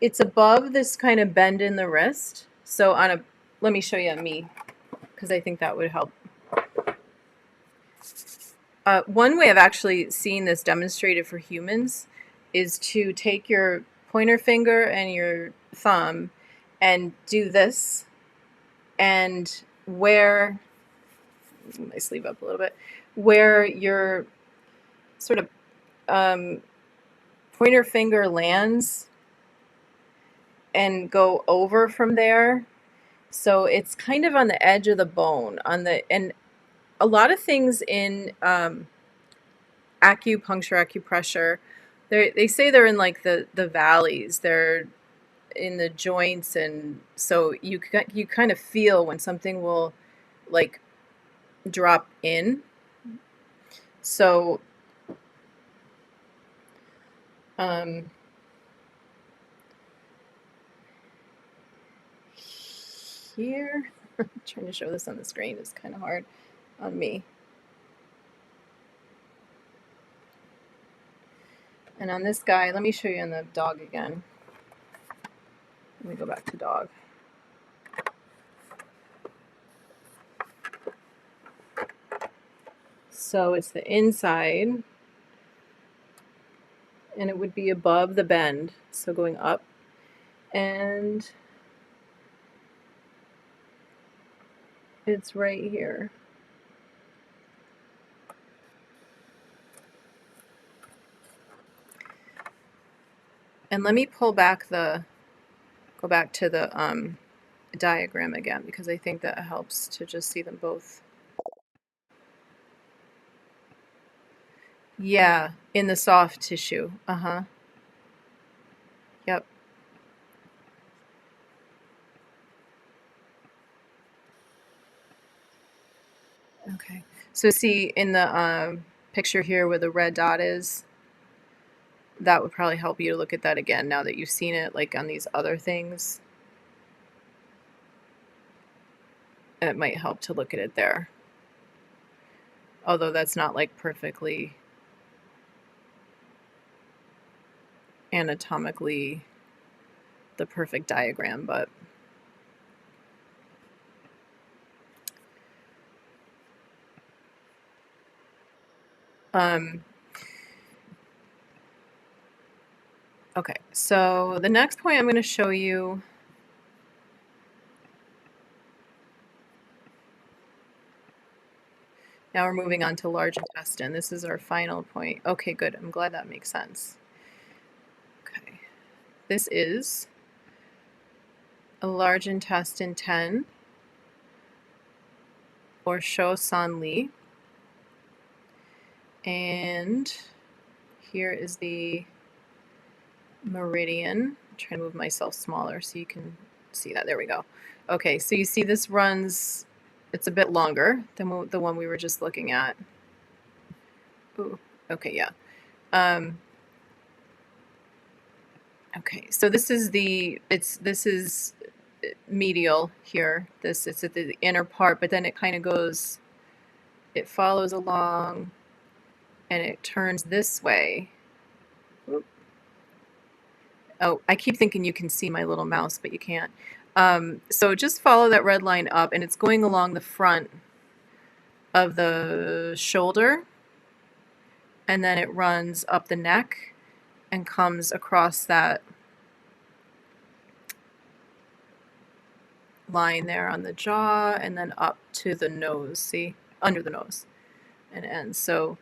it's above this kind of bend in the wrist. So let me show you on me, because I think that would help. One way of actually seeing this demonstrated for humans is to take your pointer finger and your thumb and do this, and where, move my sleeve up a little bit, where your sort of pointer finger lands and go over from there. So it's kind of on the edge of the bone, and a lot of things in acupuncture, acupressure, they say they're in like the valleys. They're in the joints, and so you kind of feel when something will like drop in. So here, trying to show this on the screen is kind of hard on me. And on this guy, let me show you on the dog again. Let me go back to dog. So it's the inside, and it would be above the bend. So going up, and it's right here. And let me go back to the diagram again, because I think that helps to just see them both. Yeah, in the soft tissue. Uh-huh. Yep. Okay. So see in the picture here where the red dot is, that would probably help you to look at that again now that you've seen it like on these other things. It might help to look at it there. Although that's not like perfectly anatomically the perfect diagram, but okay, so the next point I'm going to show you, now we're moving on to large intestine. This is our final point. Okay, good. I'm glad that makes sense. Okay, this is a large intestine 10, or Shou San Li. And here is the meridian. I'm trying to move myself smaller so you can see that. There we go. Okay, so you see this runs, it's a bit longer than the one we were just looking at. Ooh, okay, yeah. Okay, so this is medial here. It's at the inner part, but then it kind of goes, it follows along, and it turns this way. Oop. Oh, I keep thinking you can see my little mouse, but you can't. So just follow that red line up, and it's going along the front of the shoulder, and then it runs up the neck and comes across that line there on the jaw, and then up to the nose, see, under the nose, and ends. So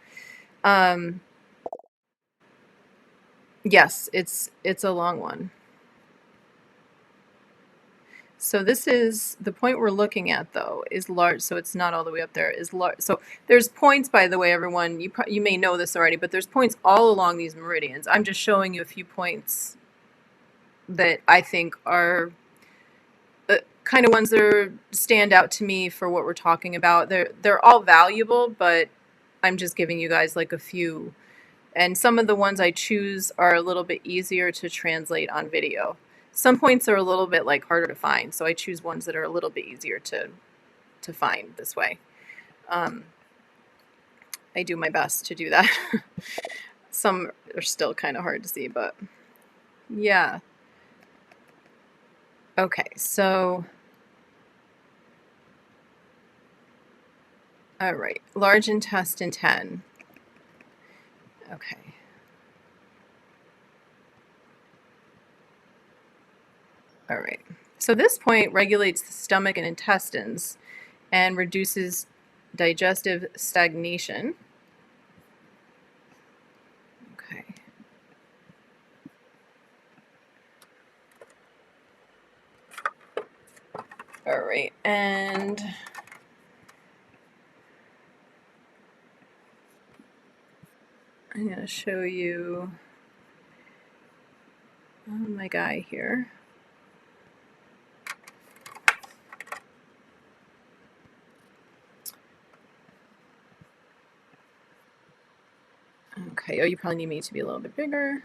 yes, it's a long one. So this is the point we're looking at, though, is large. So it's not all the way up there. Is large. So there's points, by the way, everyone. You may know this already, but there's points all along these meridians. I'm just showing you a few points that I think are kind of ones that stand out to me for what we're talking about. They're all valuable, but I'm just giving you guys like a few. And some of the ones I choose are a little bit easier to translate on video. Some points are a little bit like harder to find, so I choose ones that are a little bit easier to find this way. I do my best to do that. Some are still kind of hard to see, but yeah. Okay, so all right, large intestine 10. Okay. All right. So this point regulates the stomach and intestines and reduces digestive stagnation. Okay. All right. And I'm going to show you my guy here. Okay. Oh, you probably need me to be a little bit bigger.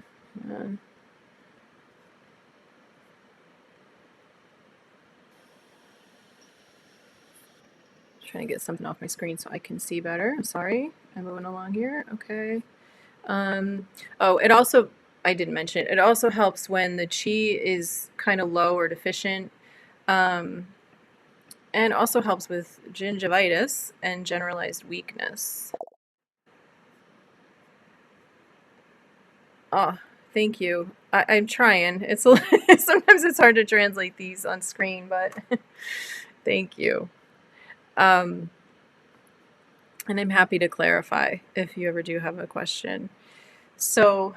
Trying to get something off my screen so I can see better. I'm sorry. I'm moving along here. Okay. Oh, it also, I didn't mention it, it also helps when the chi is kind of low or deficient. And also helps with gingivitis and generalized weakness. Oh, thank you. I'm trying. It's sometimes it's hard to translate these on screen, but thank you. And I'm happy to clarify if you ever do have a question. So,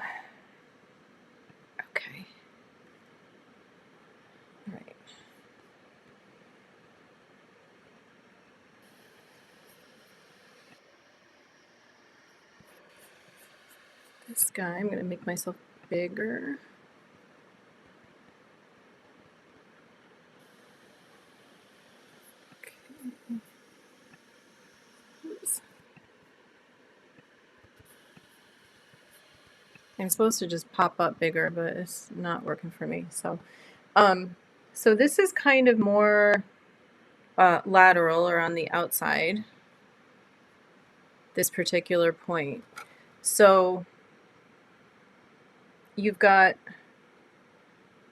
okay. All right. This guy, I'm going to make myself bigger. Okay. Oops. I'm supposed to just pop up bigger, but it's not working for me. So this is kind of more lateral or on the outside, this particular point. So you've got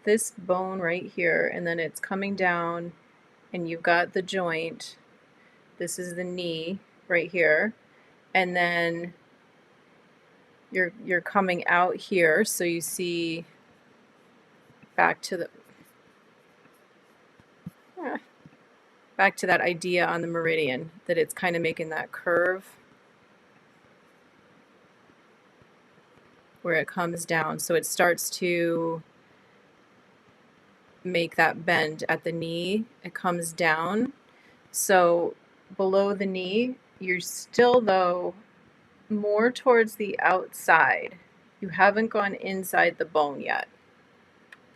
this bone right here, and then it's coming down, and you've got the joint. This is the knee right here, and then you're coming out here, so you see back to the back to that idea on the meridian that it's kind of making that curve where it comes down. So it starts to make that bend at the knee. It comes down. So below the knee, you're still, though, more towards the outside. You haven't gone inside the bone yet.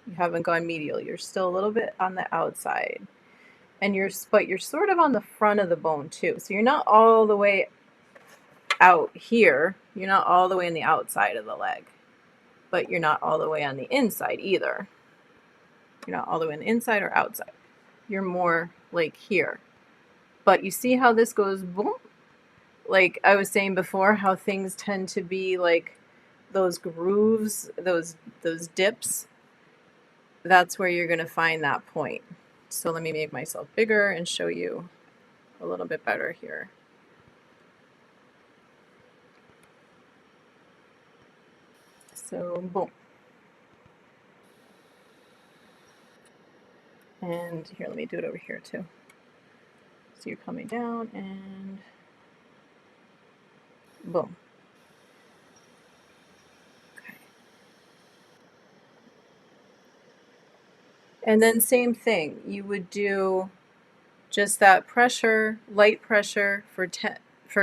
You haven't gone medial. You're still a little bit on the outside. And you're sort of on the front of the bone too. So you're not all the way out here. You're not all the way on the outside of the leg. But you're not all the way on the inside either. You're not all the way on the inside or outside. You're more like here. But you see how this goes boom? Like I was saying before, how things tend to be like those grooves, those dips. That's where you're going to find that point. So let me make myself bigger and show you a little bit better here. So boom. And here, let me do it over here too. So you're coming down and boom. Okay. And then same thing, you would do just that pressure, light pressure for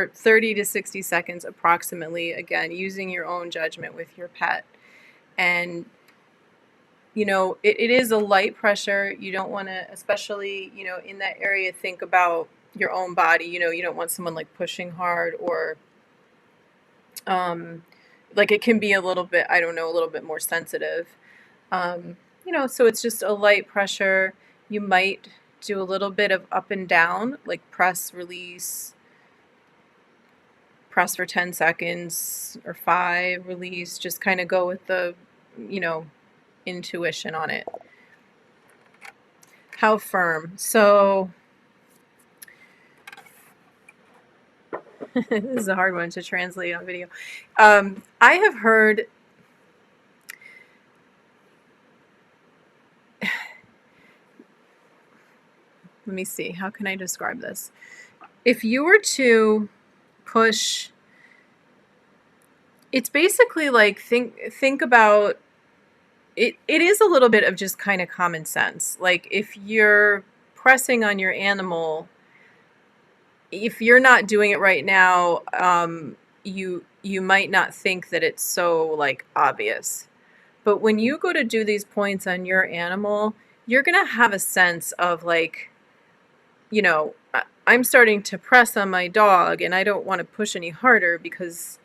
30 to 60 seconds approximately, again, using your own judgment with your pet. And, it is a light pressure. You don't want to, especially, in that area, think about your own body. You don't want someone like pushing hard or like it can be a little bit, I don't know, a little bit more sensitive. So it's just a light pressure. You might do a little bit of up and down, like press, release, press for 10 seconds or 5, release. Just kind of go with the, intuition on it. How firm? So this is a hard one to translate on video. I have heard let me see, how can I describe this? If you were to push, it's basically like think about it. It is a little bit of just kind of common sense. Like if you're pressing on your animal, if you're not doing it right now, you might not think that it's so like obvious. But when you go to do these points on your animal, you're gonna have a sense of like, I'm starting to press on my dog and I don't want to push any harder because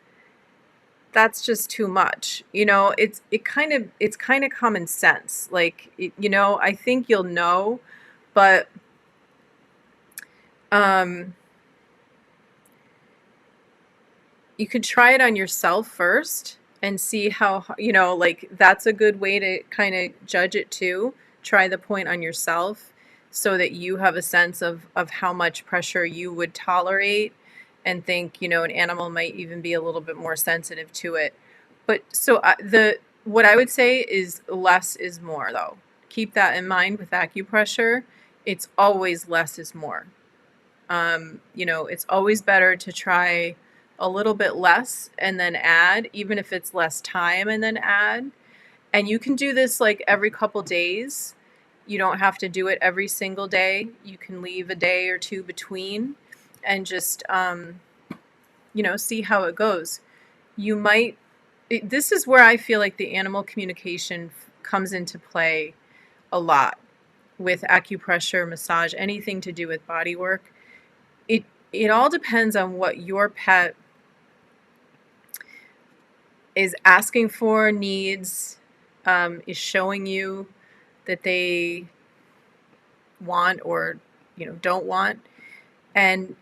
that's just too much. It's kind of common sense. Like, I think you'll know, but you could try it on yourself first and see how, like that's a good way to kind of judge it too. Try the point on yourself so that you have a sense of how much pressure you would tolerate and think, an animal might even be a little bit more sensitive to it. But so what I would say is less is more though. Keep that in mind with acupressure. It's always less is more. It's always better to try a little bit less and then add, even if it's less time and then add. And you can do this like every couple days. You don't have to do it every single day. You can leave a day or two between and just, see how it goes. This is where I feel like the animal communication comes into play a lot with acupressure, massage, anything to do with body work. It all depends on what your pet is asking for, needs, is showing you that they want or, don't want. And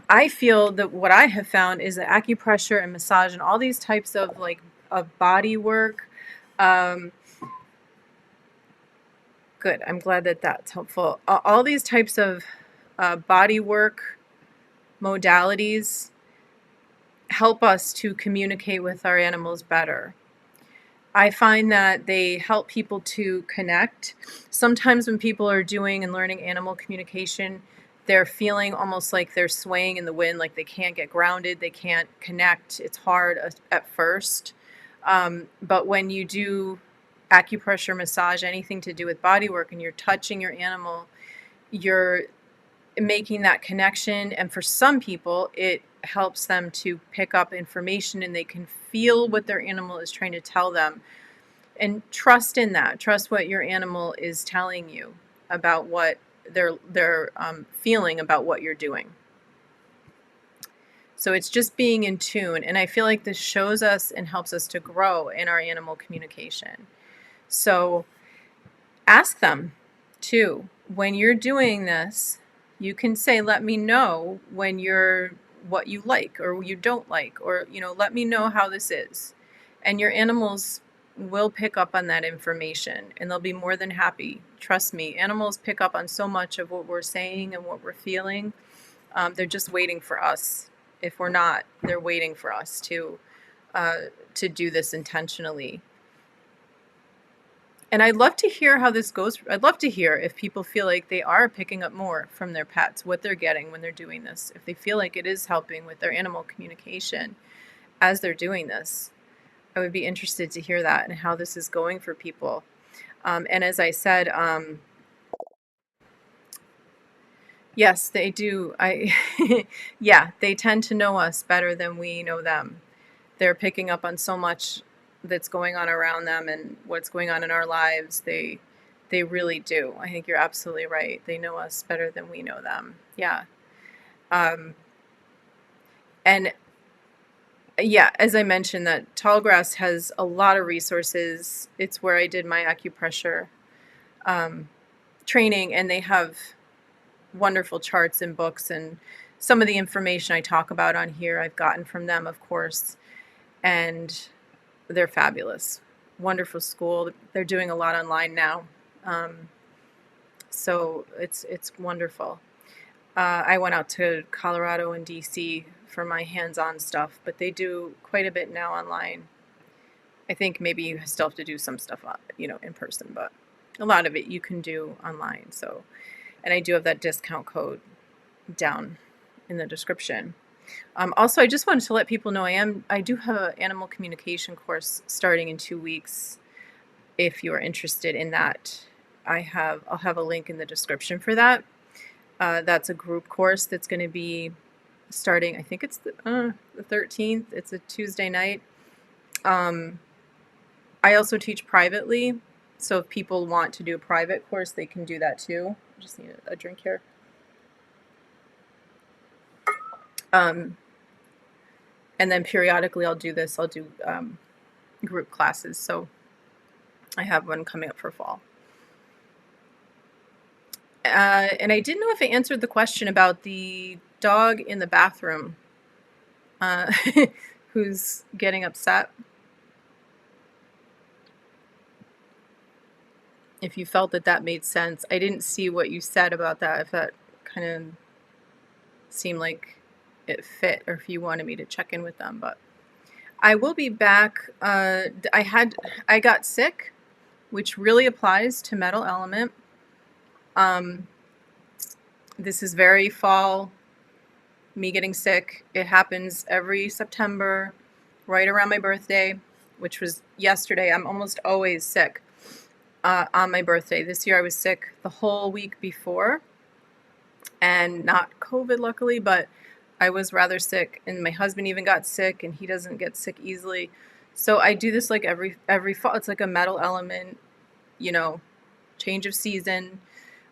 I feel that what I have found is that acupressure and massage and all these types of like of body work, good. I'm glad that that's helpful. All these types of body work modalities help us to communicate with our animals better. I find that they help people to connect. Sometimes when people are doing and learning animal communication, they're feeling almost like they're swaying in the wind, like they can't get grounded, they can't connect. It's hard at first. But when you do acupressure, massage, anything to do with body work, and you're touching your animal, you're making that connection. And for some people, it helps them to pick up information and they can feel what their animal is trying to tell them. And trust in that. Trust what your animal is telling you about what they're feeling about what you're doing. So it's just being in tune. And I feel like this shows us and helps us to grow in our animal communication. So ask them too. When you're doing this, you can say, let me know when you're what you like or you don't like, or, let me know how this is. And your animals will pick up on that information and they'll be more than happy. Trust me, animals pick up on so much of what we're saying and what we're feeling. They're just waiting for us. If we're not, they're waiting for us to do this intentionally. And I'd love to hear how this goes. I'd love to hear if people feel like they are picking up more from their pets, what they're getting when they're doing this, if they feel like it is helping with their animal communication as they're doing this. I would be interested to hear that and how this is going for people. And as I said, yes, they do. Yeah, they tend to know us better than we know them. They're picking up on so much that's going on around them and what's going on in our lives. They really do. I think you're absolutely right. They know us better than we know them. Yeah. Um, and yeah, as I mentioned, that Tallgrass has a lot of resources. It's where I did my acupressure um, training, and they have wonderful charts and books, and some of the information I talk about on here I've gotten from them, of course, and they're fabulous. Wonderful school. They're doing a lot online now, so it's wonderful. I went out to Colorado and DC for my hands-on stuff, but they do quite a bit now online. I think maybe you still have to do some stuff, in person, but a lot of it you can do online. So, and I do have that discount code down in the description. Also, I just wanted to let people know I do have an animal communication course starting in 2 weeks. If you are interested in that, I'll have a link in the description for that. That's a group course that's going to be starting. I think it's the 13th. It's a Tuesday night. I also teach privately, so if people want to do a private course, they can do that too. I just need a drink here. And then periodically I'll do this. I'll do group classes. So I have one coming up for fall. And I didn't know if I answered the question about the dog in the bathroom who's getting upset. If you felt that made sense. I didn't see what you said about that, if that kind of seemed like it fit, or if you wanted me to check in with them. But I will be back. I got sick, which really applies to metal element. This is very fall, me getting sick. It happens every September, right around my birthday, which was yesterday. I'm almost always sick on my birthday. This year I was sick the whole week before, and not COVID, luckily, but I was rather sick, and my husband even got sick, and he doesn't get sick easily. So I do this like every fall. It's like a metal element, change of season,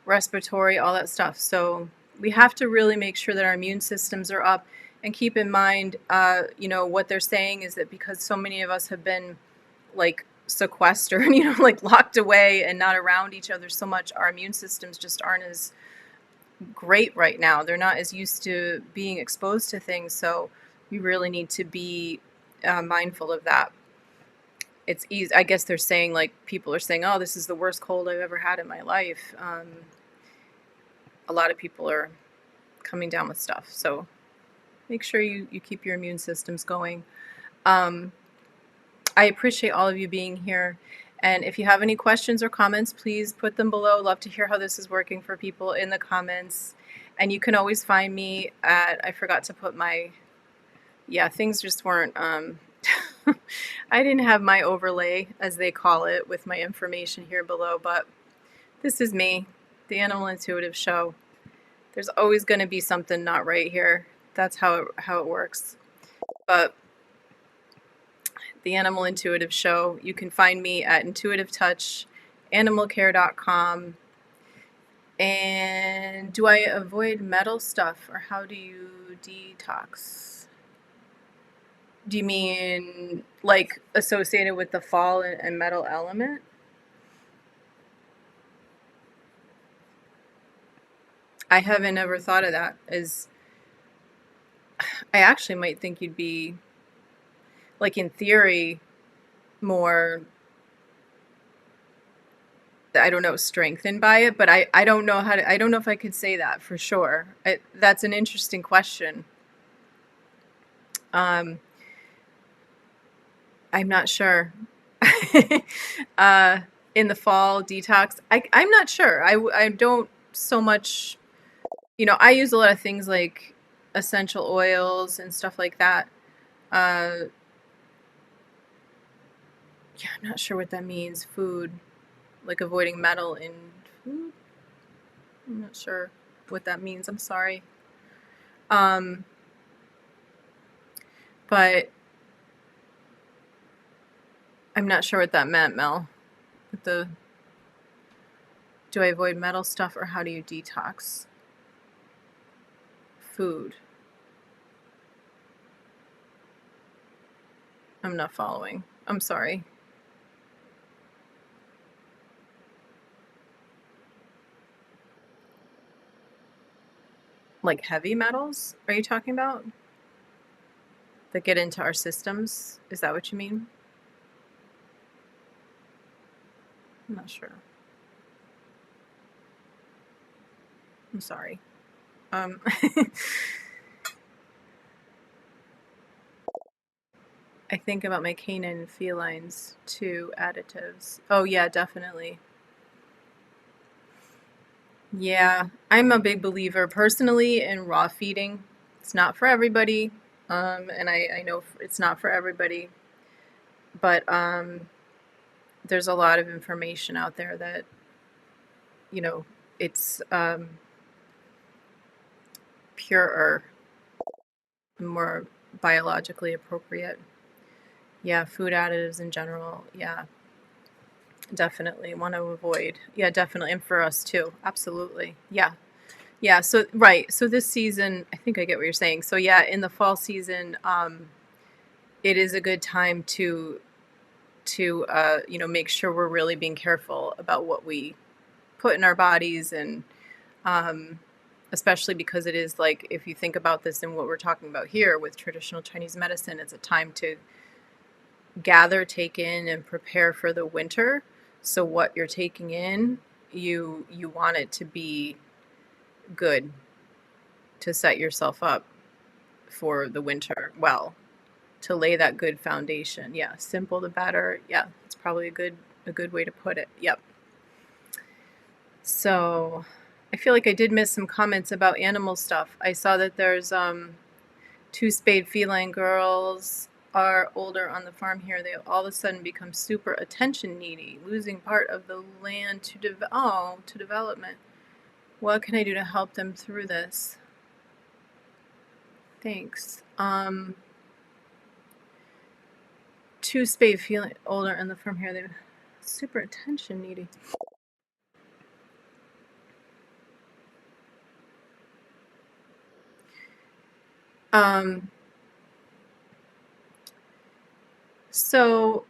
respiratory, all that stuff. So we have to really make sure that our immune systems are up, and keep in mind, what they're saying is that because so many of us have been like sequestered, like locked away and not around each other so much, our immune systems just aren't as great right now. They're not as used to being exposed to things. So we really need to be mindful of that. It's easy. I guess they're saying, like, people are saying, oh, this is the worst cold I've ever had in my life. A lot of people are coming down with stuff. So make sure you keep your immune systems going. I appreciate all of you being here. And if you have any questions or comments, please put them below. Love to hear how this is working for people in the comments. And you can always find me I forgot to put things just weren't, I didn't have my overlay, as they call it, with my information here below, but this is me, the Animal Intuitive Show. There's always going to be something not right here. That's how it works. But the Animal Intuitive Show, you can find me at intuitivetouchanimalcare.com. And do I avoid metal stuff, or how do you detox? Do you mean like associated with the fall and metal element? I haven't ever thought of that. I actually might think you'd be, like, in theory, more, I don't know, strengthened by it, but I don't know I don't know if I could say that for sure. That's an interesting question. I'm not sure. In the fall detox, I'm not sure. I don't so much, I use a lot of things like essential oils and stuff like that. Yeah, I'm not sure what that means. Food. like avoiding metal in food. I'm not sure what that means. I'm sorry. But I'm not sure what that meant, Mel. With the do I avoid metal stuff or how do you detox food? I'm not following. I'm sorry. Like heavy metals? Are you talking about? That get into our systems? Is that what you mean? I'm not sure. I'm sorry. I think about my canine and felines too, additives. Oh, yeah, definitely. Yeah, I'm a big believer personally in raw feeding. It's not for everybody, and I know it's not for everybody, but there's a lot of information out there that, you know, it's purer, more biologically appropriate. Yeah, food additives in general. Yeah, definitely want to avoid. Yeah, definitely. And for us too. Absolutely. Yeah. Yeah. So, right. So this season, I think I get what you're saying. So yeah, in the fall season, it is a good time to you know, make sure we're really being careful about what we put in our bodies and, um, especially because it is like, if you think about this and what we're talking about here with traditional Chinese medicine, it's a time to gather, take in, and prepare for the winter. So what you're taking in, you want it to be good to set yourself up for the winter well, to lay that good foundation. Yeah, simple the better. Yeah, it's probably a good way to put it. Yep. So I feel like I did miss some comments about animal stuff. I saw that there's two spayed feline girls are older on the farm here. They all of a sudden become super attention needy, losing part of the land to to development. What can I do to help them through this? Thanks. Two spayed feline older on the farm here. They're super attention needy. So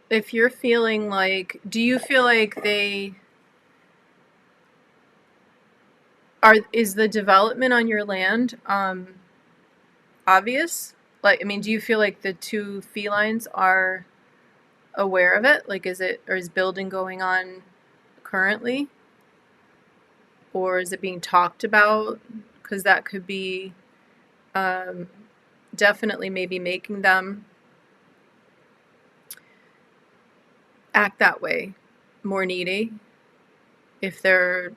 if you're feeling like, do you feel like is the development on your land obvious? Like, I mean, do you feel like the two felines are aware of it? Like, is building going on currently? Or is it being talked about? Because that could be definitely maybe making them act that way, more needy, if they're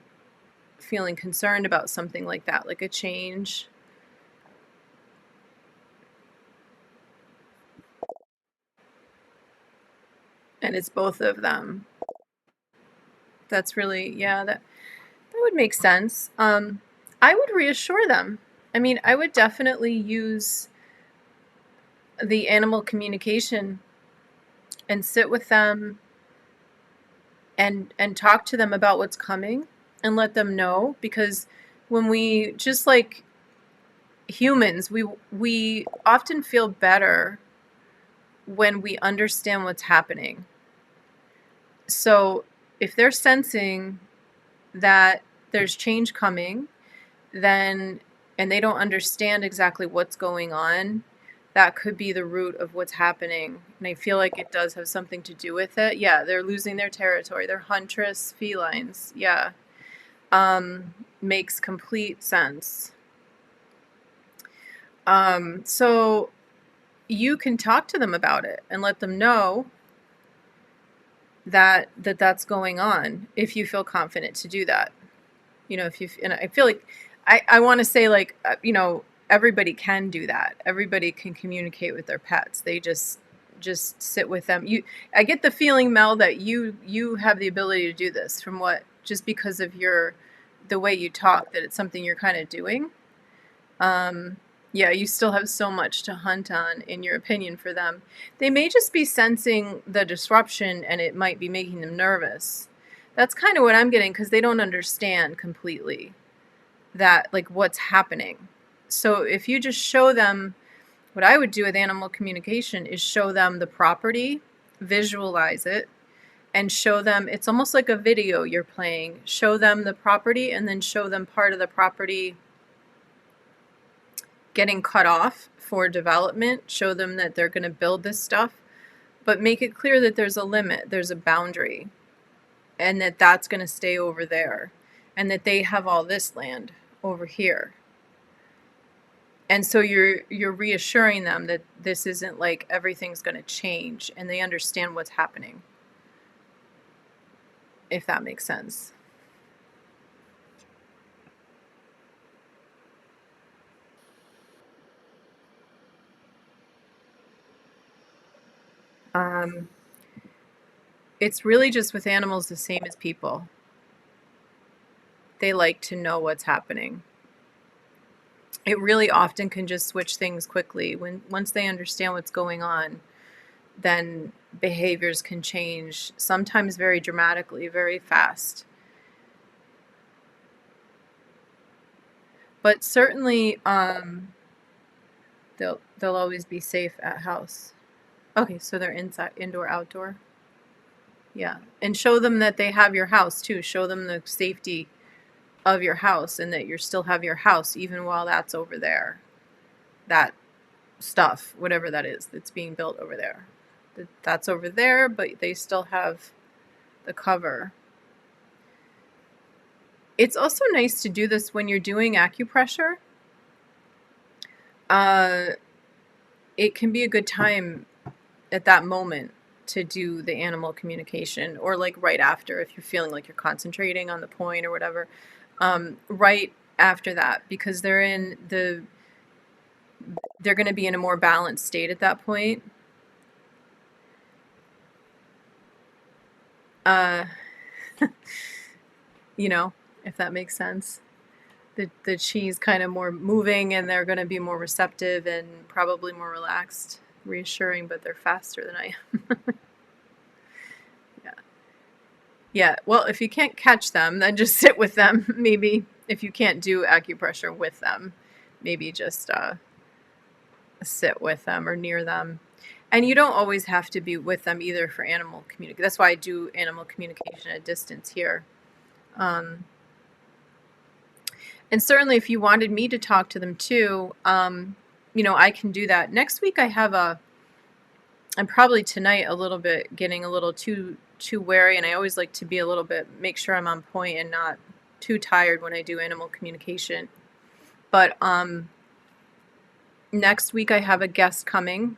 feeling concerned about something like that, like a change. And it's both of them. That's really, yeah, that would make sense. I would reassure them. I mean, I would definitely use the animal communication and sit with them and talk to them about what's coming and let them know, because when we, just like humans, we often feel better when we understand what's happening. So if they're sensing that there's change coming, then, and they don't understand exactly what's going on, that could be the root of what's happening. And I feel like it does have something to do with it. Yeah, they're losing their territory. They're huntress felines. Yeah. Makes complete sense. So you can talk to them about it and let them know that's going on if you feel confident to do that. You know, and I feel like I want to say, like, you know, everybody can do that. Everybody can communicate with their pets. They just just sit with them. I get the feeling, Mel, that you have the ability to do this from just because of the way you talk, that it's something you're kind of doing. Yeah, you still have so much to hunt on, in your opinion, for them. They may just be sensing the disruption and it might be making them nervous. That's kind of what I'm getting, because they don't understand completely that, like, what's happening. So if you just show them, what I would do with animal communication is show them the property, visualize it, and show them, it's almost like a video you're playing. Show them the property and then show them part of the property getting cut off for development. Show them that they're going to build this stuff, but make it clear that there's a limit, there's a boundary, and that that's going to stay over there, and that they have all this land over here. And so you're reassuring them that this isn't like everything's going to change, and they understand what's happening, if that makes sense. It's really just with animals the same as people. They like to know what's happening. It really often can just switch things quickly. Once they understand what's going on, then behaviors can change, sometimes very dramatically, very fast. But certainly, they'll always be safe at house. Okay, so they're inside, indoor, outdoor. Yeah, and show them that they have your house too. Show them the safety of your house, and that you still have your house even while that's over there. That stuff, whatever that is, that's being built over there. That's over there, but they still have the cover. It's also nice to do this when you're doing acupressure. It can be a good time at that moment to do the animal communication, or like right after, if you're feeling like you're concentrating on the point or whatever, right after that, because they're going to be in a more balanced state at that point. You know, if that makes sense. The chi's kind of more moving, and they're going to be more receptive and probably more relaxed, reassuring, but they're faster than I am. Yeah, well, if you can't catch them, then just sit with them. Maybe if you can't do acupressure with them, maybe just sit with them or near them. And you don't always have to be with them either for animal communication. That's why I do animal communication at distance here. And certainly if you wanted me to talk to them too, I can do that. Next week I'm probably tonight a little bit getting a little too wary, and I always like to be a little bit, make sure I'm on point and not too tired when I do animal communication. But next week I have a guest coming,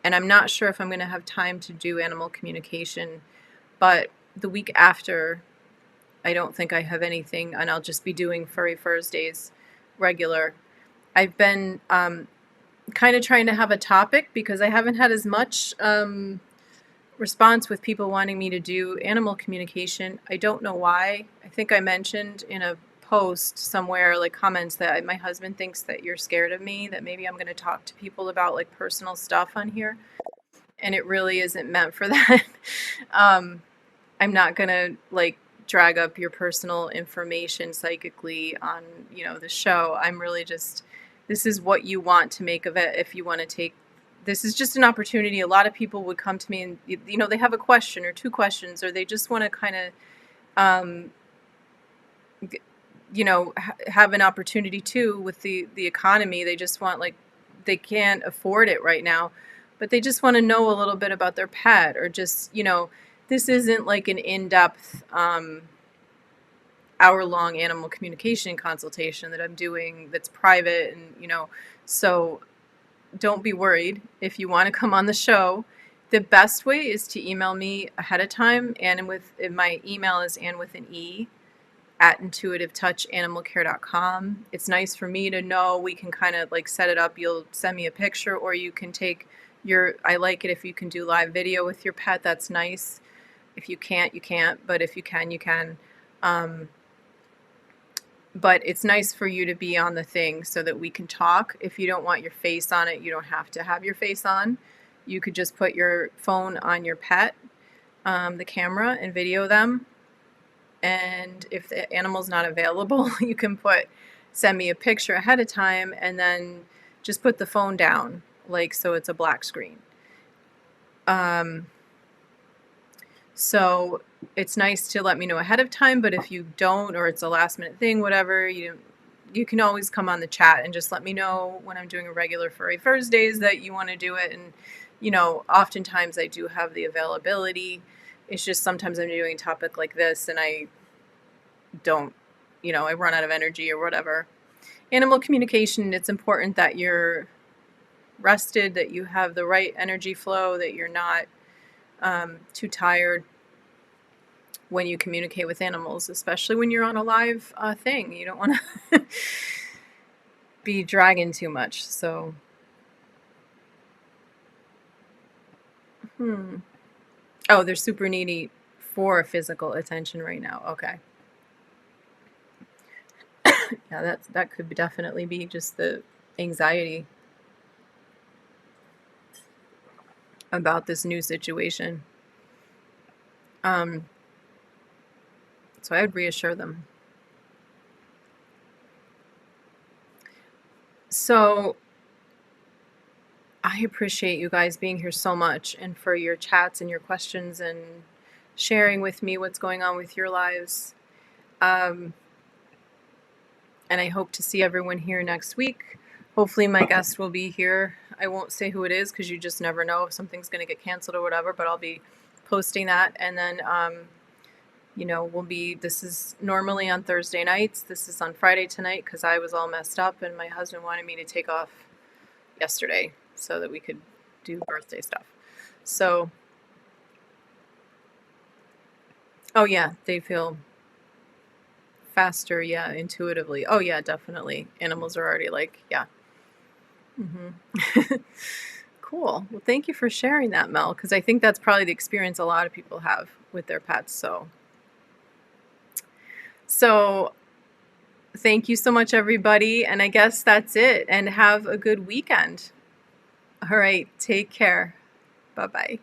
and I'm not sure if I'm going to have time to do animal communication, but the week after, I don't think I have anything, and I'll just be doing FurryFursdays regular. I've been kind of trying to have a topic, because I haven't had as much response with people wanting me to do animal communication. I don't know why. I think I mentioned in a post somewhere, like comments, that my husband thinks that you're scared of me, that maybe I'm going to talk to people about like personal stuff on here, and it really isn't meant for that. I'm not going to like drag up your personal information psychically on, the show. I'm really just, this is what you want to make of it. If you want to take, this is just an opportunity. A lot of people would come to me and, they have a question or two questions, or they just want to kind of, have an opportunity too with the economy. They just want, like, they can't afford it right now, but they just want to know a little bit about their pet, or just, this isn't like an in-depth, hour-long animal communication consultation that I'm doing that's private, and so don't be worried if you want to come on the show. The best way is to email me ahead of time, and my email is Ann with an E at intuitivetouchanimalcare.com. It's nice for me to know. We can kind of like set it up. You'll send me a picture, or you can take I like it if you can do live video with your pet. That's nice. If you can't, you can't. But if you can, you can. But it's nice for you to be on the thing so that we can talk. If you don't want your face on it, you don't have to have your face on. You could just put your phone on your pet, the camera, and video them. And if the animal's not available, you can send me a picture ahead of time and then just put the phone down, like so it's a black screen. So it's nice to let me know ahead of time, but if you don't, or it's a last minute thing, whatever, you can always come on the chat and just let me know when I'm doing a regular Furry Thursdays that you want to do it. And, oftentimes I do have the availability. It's just sometimes I'm doing a topic like this and I don't, I run out of energy or whatever. Animal communication, it's important that you're rested, that you have the right energy flow, that you're not too tired when you communicate with animals, especially when you're on a live thing. You don't want to be dragging too much. So, oh, they're super needy for physical attention right now. Okay. Yeah, that could definitely be just the anxiety about this new situation. So I would reassure them. So I appreciate you guys being here so much and for your chats and your questions and sharing with me what's going on with your lives. And I hope to see everyone here next week. Hopefully my guest will be here. I won't say who it is because you just never know if something's going to get canceled or whatever, but I'll be posting that. And then, this is normally on Thursday nights. This is on Friday tonight because I was all messed up and my husband wanted me to take off yesterday so that we could do birthday stuff. So, oh yeah, they feel faster, yeah, intuitively. Oh yeah, definitely. Animals are already like, yeah. Cool. Well, thank you for sharing that, Mel, because I think that's probably the experience a lot of people have with their pets. So thank you so much, everybody. And I guess that's it. And have a good weekend. All right. Take care. Bye-bye.